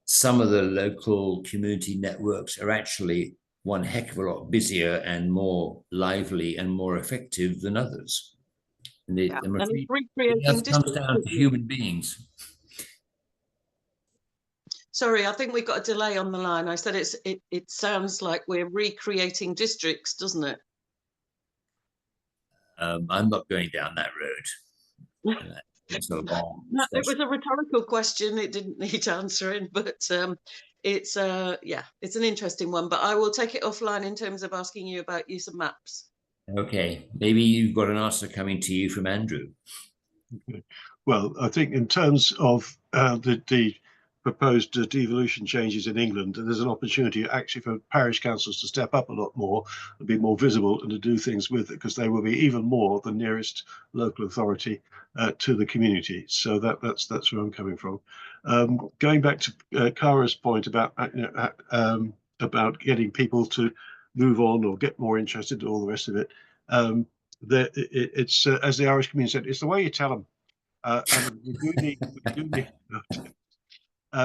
[SPEAKER 1] some of the local community networks are actually one heck of a lot busier and more lively and more effective than others. And it comes down to human beings.
[SPEAKER 6] Sorry, I think we've got a delay on the line. I said it sounds like we're recreating districts, doesn't it?
[SPEAKER 1] I'm not going down that road. It's a long
[SPEAKER 6] it was a rhetorical question. It didn't need answering, but it's it's an interesting one. But I will take it offline in terms of asking you about use of maps.
[SPEAKER 1] Okay, maybe you've got an answer coming to you from Andrew.
[SPEAKER 2] Okay. Well, I think in terms of the proposed devolution changes in England, and there's an opportunity actually for parish councils to step up a lot more and be more visible and to do things with it, because they will be even more the nearest local authority to the community. So that's where I'm coming from. Going back to Cara's point about about getting people to move on or get more interested and all the rest of it. It's as the Irish community said, it's the way you tell them. And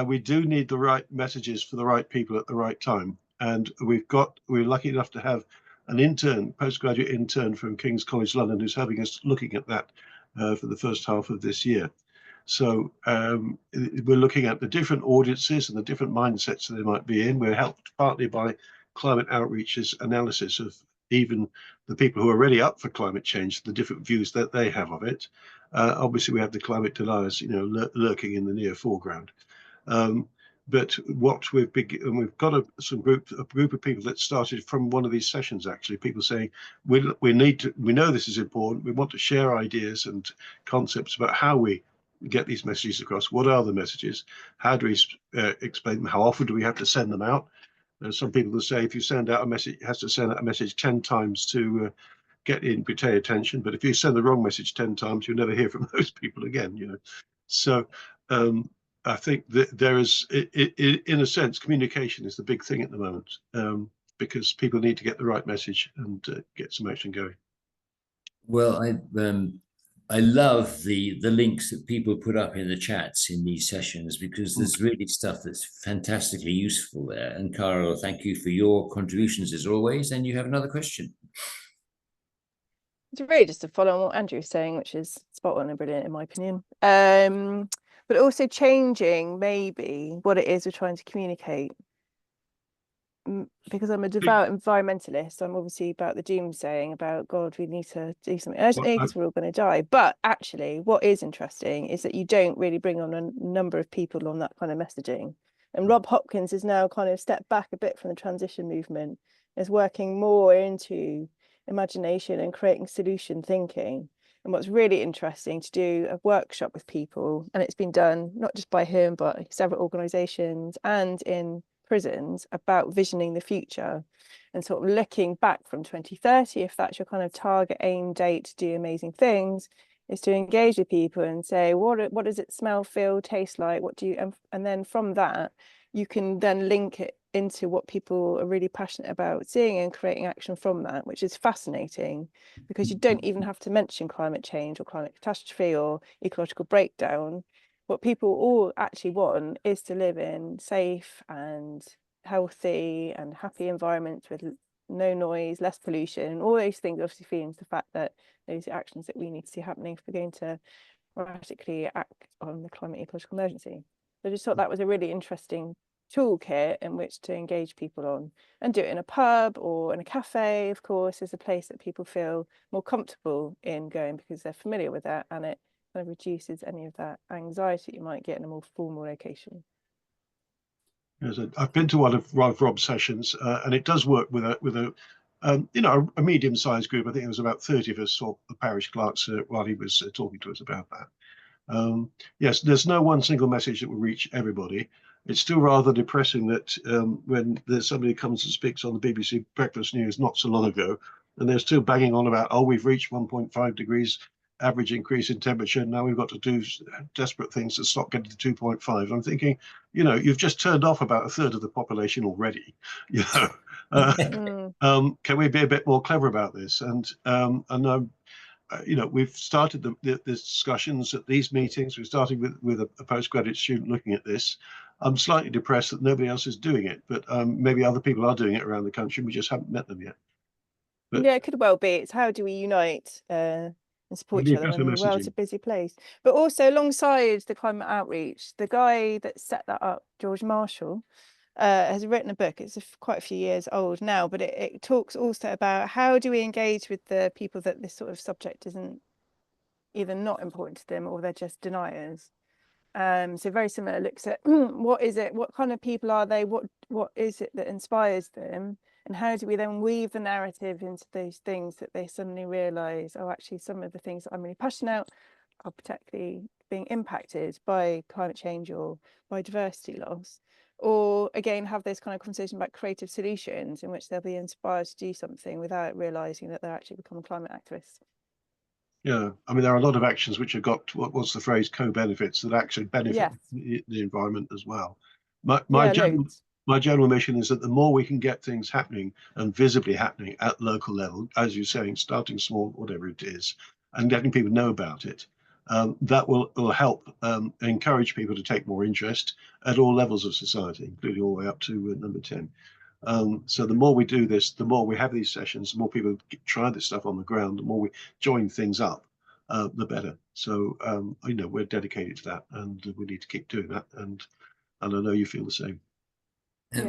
[SPEAKER 2] we do need the right messages for the right people at the right time. And we're lucky enough to have an intern, postgraduate intern from King's College London, who's helping us looking at that for the first half of this year. So we're looking at the different audiences and the different mindsets that they might be in. We're helped partly by Climate Outreach's analysis of even the people who are already up for climate change, the different views that they have of it. Obviously, we have the climate deniers, lurking in the near foreground. But what we've got a group of people that started from one of these sessions, actually, people saying we know this is important, we want to share ideas and concepts about how we get these messages across. What are the messages? How do we explain them? How often do we have to send them out? Some people will say if you send out a message, it has to send out a message 10 times to get in, pay attention. But if you send the wrong message 10 times, you'll never hear from those people again. So I think that there is, in a sense, communication is the big thing at the moment, because people need to get the right message and get some action going.
[SPEAKER 1] Well, I love the links that people put up in the chats in these sessions, because there's really stuff that's fantastically useful there. And Carol, thank you for your contributions as always. And you have another question.
[SPEAKER 3] It's really just to follow on what Andrew's saying, which is spot on and brilliant in my opinion. But also changing maybe what it is we're trying to communicate. Because I'm a devout environmentalist, I'm obviously about the doomsaying, about God, we need to do something urgently because we're all going to die. But actually, what is interesting is that you don't really bring on a number of people on that kind of messaging. And Rob Hopkins has now kind of stepped back a bit from the transition movement, is working more into imagination and creating solution thinking. And what's really interesting to do a workshop with people, and it's been done not just by him, but several organisations and in prisons, about visioning the future and sort of looking back from 2030, if that's your kind of target aim date to do amazing things, is to engage with people and say, what does it smell, feel, taste like? What do you, and then from that, you can then link it into what people are really passionate about seeing and creating action from that, which is fascinating, because you don't even have to mention climate change or climate catastrophe or ecological breakdown. What people all actually want is to live in safe and healthy and happy environments with no noise, less pollution. All those things obviously feed into the fact that those are actions that we need to see happening if we're going to radically act on the climate ecological emergency. So I just thought that was a really interesting toolkit in which to engage people on, and do it in a pub or in a cafe, of course, is a place that people feel more comfortable in going because they're familiar with that, and it kind of reduces any of that anxiety you might get in a more formal location.
[SPEAKER 2] Yes, I've been to one of Rob's sessions, and it does work with a medium-sized group. I think it was about 30 of us, or the parish clerks, while he was talking to us about that. Yes, there's no one single message that will reach everybody. It's still rather depressing that when there's somebody who comes and speaks on the BBC Breakfast News not so long ago, and they're still banging on about, oh, we've reached 1.5 degrees average increase in temperature. Now we've got to do desperate things to stop getting to 2.5. I'm thinking, you've just turned off about a third of the population already. Can we be a bit more clever about this? And we've started the discussions at these meetings. We started with a postgraduate student looking at this. I'm slightly depressed that nobody else is doing it, but maybe other people are doing it around the country. We just haven't met them yet. But
[SPEAKER 3] yeah, it could well be. It's how do we unite and support each other when the world's a busy place. But also alongside the climate outreach, the guy that set that up, George Marshall, has written a book. It's quite a few years old now, but it talks also about how do we engage with the people that this sort of subject isn't either not important to them or they're just deniers. So very similar, looks at what is it, what kind of people are they, what is it that inspires them, and how do we then weave the narrative into those things that they suddenly realise, oh, actually some of the things that I'm really passionate about are particularly being impacted by climate change or by diversity loss, or again have this kind of conversation about creative solutions in which they'll be inspired to do something without realizing that they're actually becoming climate activists.
[SPEAKER 2] Yeah, I mean, there are a lot of actions which have got what's the phrase, co-benefits, that actually benefit the environment as well. My general mission is that the more we can get things happening and visibly happening at local level, as you're saying, starting small, whatever it is, and letting people know about it, that will help encourage people to take more interest at all levels of society, including all the way up to number 10. So the more we do this, the more we have these sessions, the more people try this stuff on the ground, the more we join things up, the better. So you know, we're dedicated to that, and we need to keep doing that. And I know you feel the same.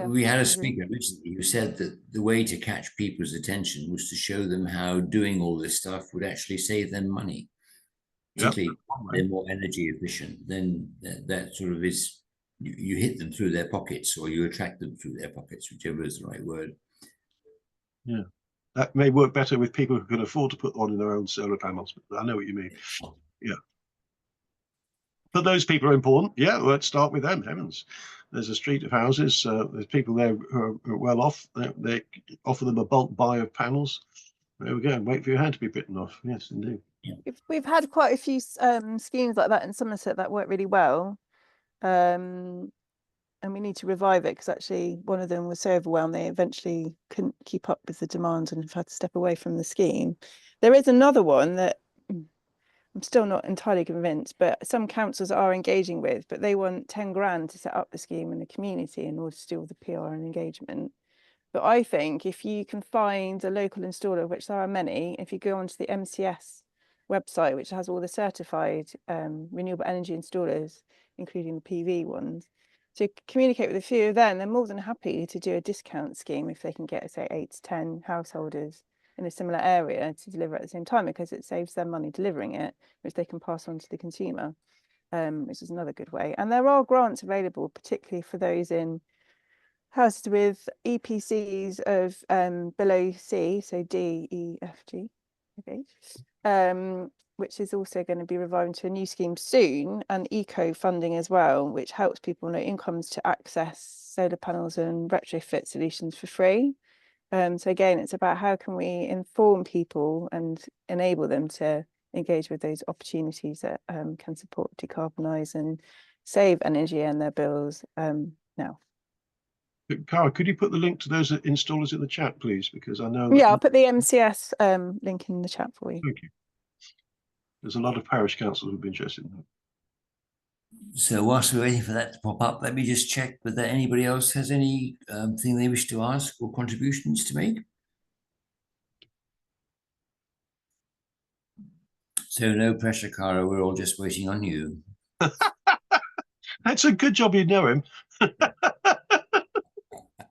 [SPEAKER 1] We had a speaker recently who said that the way to catch people's attention was to show them how doing all this stuff would actually save them money. Particularly, they're more energy efficient. Then that sort of is. You hit them through their pockets, or you attract them through their pockets, whichever is the right word.
[SPEAKER 2] Yeah, that may work better with people who can afford to put on in their own solar panels. But I know what you mean. Yeah, but those people are important. Yeah, let's start with them. Heavens, there's a street of houses. There's people there who are well off. They offer them a bulk buy of panels. There we go. Wait for your hand to be bitten off. Yes, indeed.
[SPEAKER 3] Yeah. We've had quite a few schemes like that in Somerset that work really well. And we need to revive it, because actually one of them was so overwhelmed they eventually couldn't keep up with the demand and have had to step away from the scheme. There is another one that I'm still not entirely convinced, but some councils are engaging with, but they want 10 grand to set up the scheme in the community in order to do all the PR and engagement. But I think if you can find a local installer, which there are many, if you go onto the MCS website, which has all the certified renewable energy installers, including the PV ones, to communicate with a few of them, they're more than happy to do a discount scheme if they can get, say, 8 to 10 householders in a similar area to deliver at the same time, because it saves them money delivering it, which they can pass on to the consumer, which is another good way. And there are grants available, particularly for those in houses with EPCs of below C, so D, E, F, G, okay, which is also going to be revived to a new scheme soon, and eco funding as well, which helps people with no incomes to access solar panels and retrofit solutions for free. So again, it's about how can we inform people and enable them to engage with those opportunities that can support decarbonise and save energy and their bills now.
[SPEAKER 2] Cara, could you put the link to those installers in the chat, please? Because I know.
[SPEAKER 3] Yeah, I'll put the MCS link in the chat for you.
[SPEAKER 2] Thank you. There's a lot of parish councils who've been interested in that.
[SPEAKER 1] So whilst we're waiting for that to pop up, let me just check whether anybody else has any thing they wish to ask or contributions to make. So no pressure, Cara. We're all just waiting on you.
[SPEAKER 2] That's a good job you know him.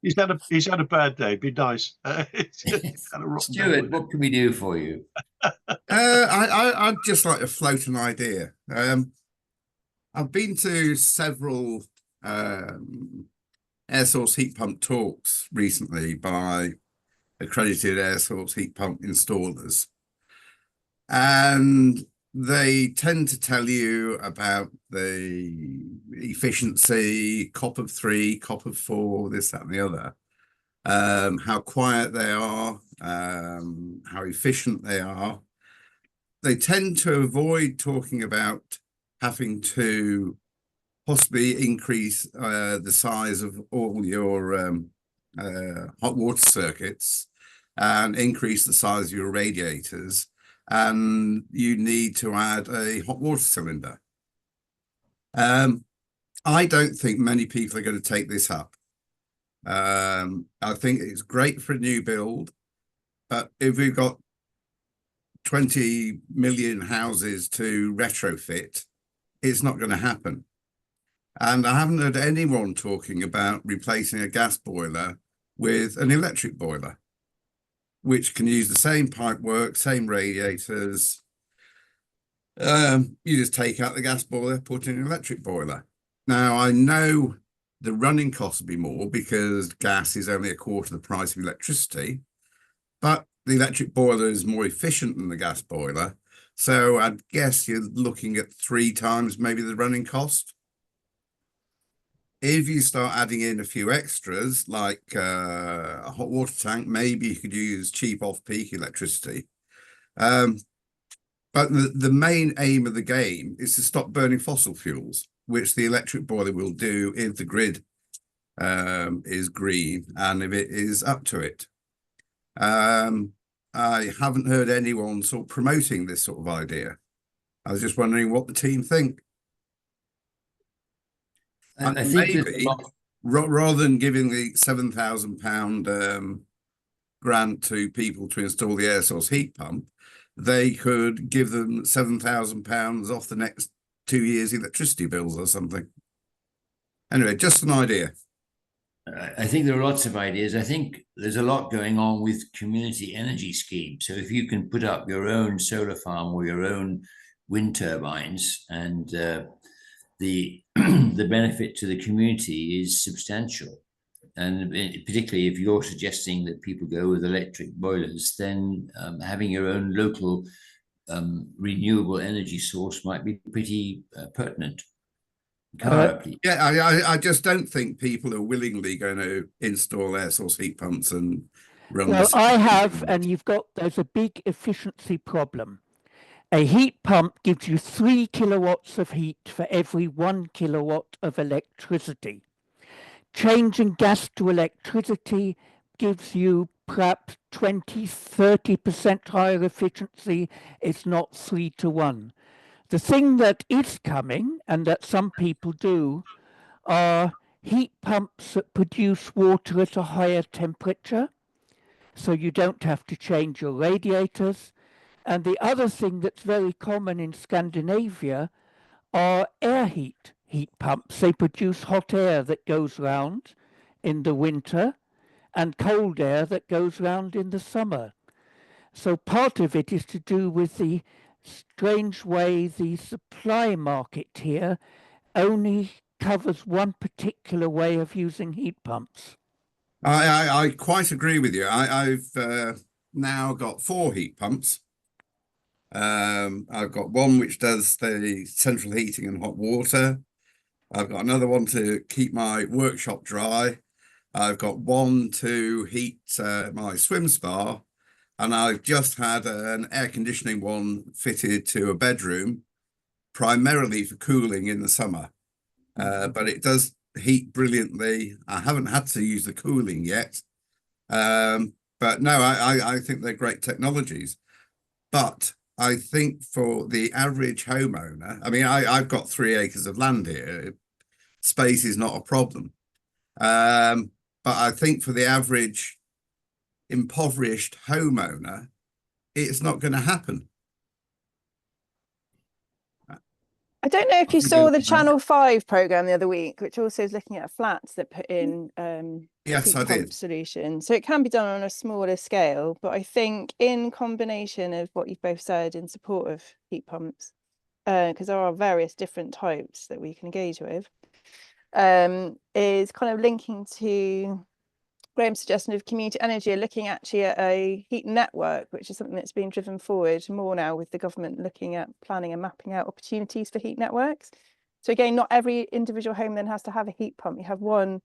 [SPEAKER 2] He's had a bad day. Be nice.
[SPEAKER 1] Stuart, what can we do for you?
[SPEAKER 7] I'd just like to float an idea. I've been to several air source heat pump talks recently by accredited air source heat pump installers, and they tend to tell you about the efficiency, COP of 3, COP of 4, this, that, and the other, how quiet they are, how efficient they are. They tend to avoid talking about having to possibly increase the size of all your hot water circuits and increase the size of your radiators, and you need to add a hot water cylinder. I don't think many people are going to take this up. I think it's great for a new build, but if we've got 20 million houses to retrofit, it's not going to happen. And I haven't heard anyone talking about replacing a gas boiler with an electric boiler, which can use the same pipework, same radiators. You just take out the gas boiler, put in an electric boiler. Now, I know the running costs will be more because gas is only a quarter of the price of electricity, but the electric boiler is more efficient than the gas boiler. So I'd guess you're looking at 3 times maybe the running cost. If you start adding in a few extras, like a hot water tank, maybe you could use cheap off-peak electricity. But the main aim of the game is to stop burning fossil fuels, which the electric boiler will do if the grid is green and if it is up to it. I haven't heard anyone sort of promoting this sort of idea. I was just wondering what the team think.
[SPEAKER 1] I think
[SPEAKER 7] maybe rather than giving the £7,000 grant to people to install the air source heat pump, they could give them £7,000 off the next 2 years' electricity bills or something. Anyway, just an idea.
[SPEAKER 1] I think there are lots of ideas. I think there's a lot going on with community energy schemes. So if you can put up your own solar farm or your own wind turbines, and the the benefit to the community is substantial. And particularly if you're suggesting that people go with electric boilers, then having your own local renewable energy source might be pretty pertinent.
[SPEAKER 7] Yeah, I just don't think people are willingly going to install air source heat pumps and run.
[SPEAKER 5] Well, I have, and there's a big efficiency problem. A heat pump gives you 3 kilowatts of heat for every 1 kilowatt of electricity. Changing gas to electricity gives you perhaps 20–30% higher efficiency. It's not 3 to 1. The thing that is coming, and that some people do, are heat pumps that produce water at a higher temperature, so you don't have to change your radiators. And the other thing that's very common in Scandinavia are air heat pumps. They produce hot air that goes round in the winter and cold air that goes round in the summer. So part of it is to do with the strange way the supply market here only covers one particular way of using heat pumps.
[SPEAKER 7] I quite agree with you. I've now got 4 heat pumps. I've got one which does the central heating and hot water. I've got another one to keep my workshop dry. I've got one to heat my swim spa, and I've just had an air conditioning one fitted to a bedroom, primarily for cooling in the summer. But it does heat brilliantly. I haven't had to use the cooling yet. But no, I think they're great technologies. But I think for the average homeowner, I mean, I've got 3 acres of land here. Space is not a problem. But I think for the average impoverished homeowner, it's not going to happen.
[SPEAKER 3] I don't know if you saw the Channel 5 programme the other week, which also is looking at flats that put in
[SPEAKER 7] yes, I did.
[SPEAKER 3] solution. So it can be done on a smaller scale, but I think in combination of what you've both said in support of heat pumps, because there are various different types that we can engage with, is kind of linking to Graham's suggestion of community energy, looking actually at a heat network, which is something that's being driven forward more now with the government looking at planning and mapping out opportunities for heat networks. So again, not every individual home then has to have a heat pump. You have one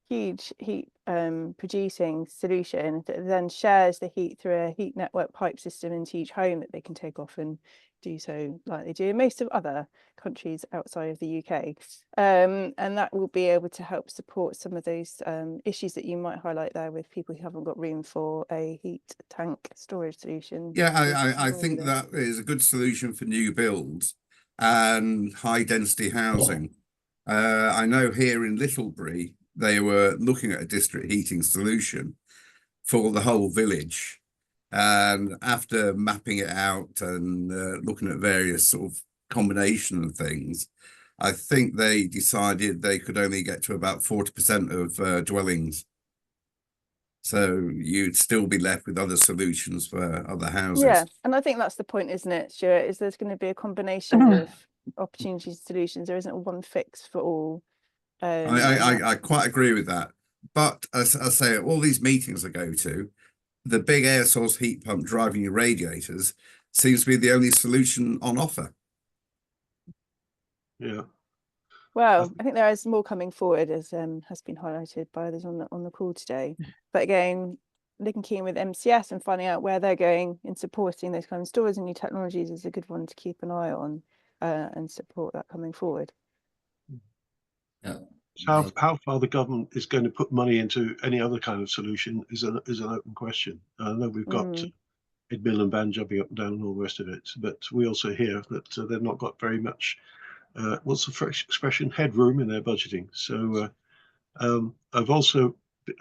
[SPEAKER 3] huge heat producing solution that then shares the heat through a heat network pipe system into each home that they can take off and do so like they do in most of other countries outside of the UK. And that will be able to help support some of those issues that you might highlight there with people who haven't got room for a heat tank storage solution.
[SPEAKER 7] Yeah, I think that is a good solution for new builds and high density housing. I know here in Littlebury, they were looking at a district heating solution for the whole village. And after mapping it out and looking at various sort of combination of things, I think they decided they could only get to about 40% of dwellings. So you'd still be left with other solutions for other houses.
[SPEAKER 3] Yeah, and I think that's the point, isn't it, Stuart? Is there's going to be a combination of opportunities, solutions. There isn't one fix for all.
[SPEAKER 7] I quite agree with that. But as I say, all these meetings I go to, the big air source heat pump driving your radiators, seems to be the only solution on offer.
[SPEAKER 2] Yeah.
[SPEAKER 3] Well, I think there is more coming forward, as has been highlighted by others on the call today. But again, looking keen with MCS and finding out where they're going in supporting those kind of stores and new technologies is a good one to keep an eye on and support that coming forward.
[SPEAKER 1] Yeah.
[SPEAKER 2] How far the government is going to put money into any other kind of solution is an open question. I know we've got Mill and Ban jumping up and down and all the rest of it, but we also hear that they've not got very much, what's the fresh expression, headroom in their budgeting. So I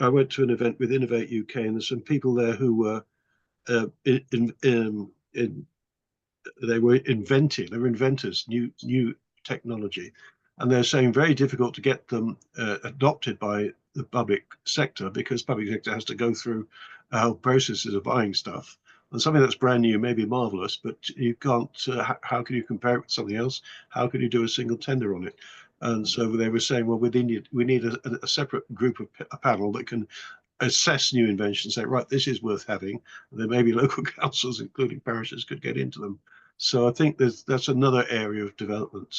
[SPEAKER 2] went to an event with Innovate UK, and there's some people there who were they were inventors, new technology, and they're saying very difficult to get them adopted by the public sector, because public sector has to go through processes of buying stuff. And something that's brand new may be marvelous, but you can't. How can you compare it with something else? How can you do a single tender on it? And so they were saying, well, we need a separate group of a panel that can assess new inventions, say, right, this is worth having. And then maybe local councils, including parishes, could get into them. So I think that's another area of development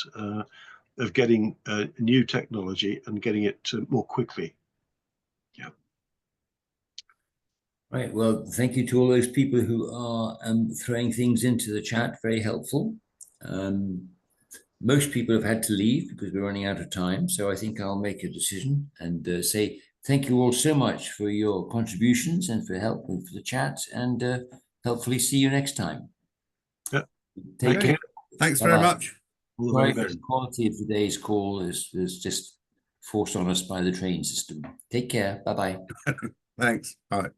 [SPEAKER 2] of getting new technology and getting it more quickly. Yeah.
[SPEAKER 1] Right. Well, thank you to all those people who are throwing things into the chat. Very helpful. Most people have had to leave because we're running out of time. So I think I'll make a decision and say thank you all so much for your contributions and for help and for the chat, and hopefully see you next time.
[SPEAKER 2] Yeah.
[SPEAKER 1] Take care.
[SPEAKER 7] Thanks
[SPEAKER 1] Bye-bye.
[SPEAKER 7] very much.
[SPEAKER 2] All the
[SPEAKER 1] Sorry
[SPEAKER 2] very
[SPEAKER 1] for
[SPEAKER 2] best.
[SPEAKER 1] the quality of today's call is just forced on us by the train system. Take care. Bye-bye.
[SPEAKER 7] Thanks. Bye.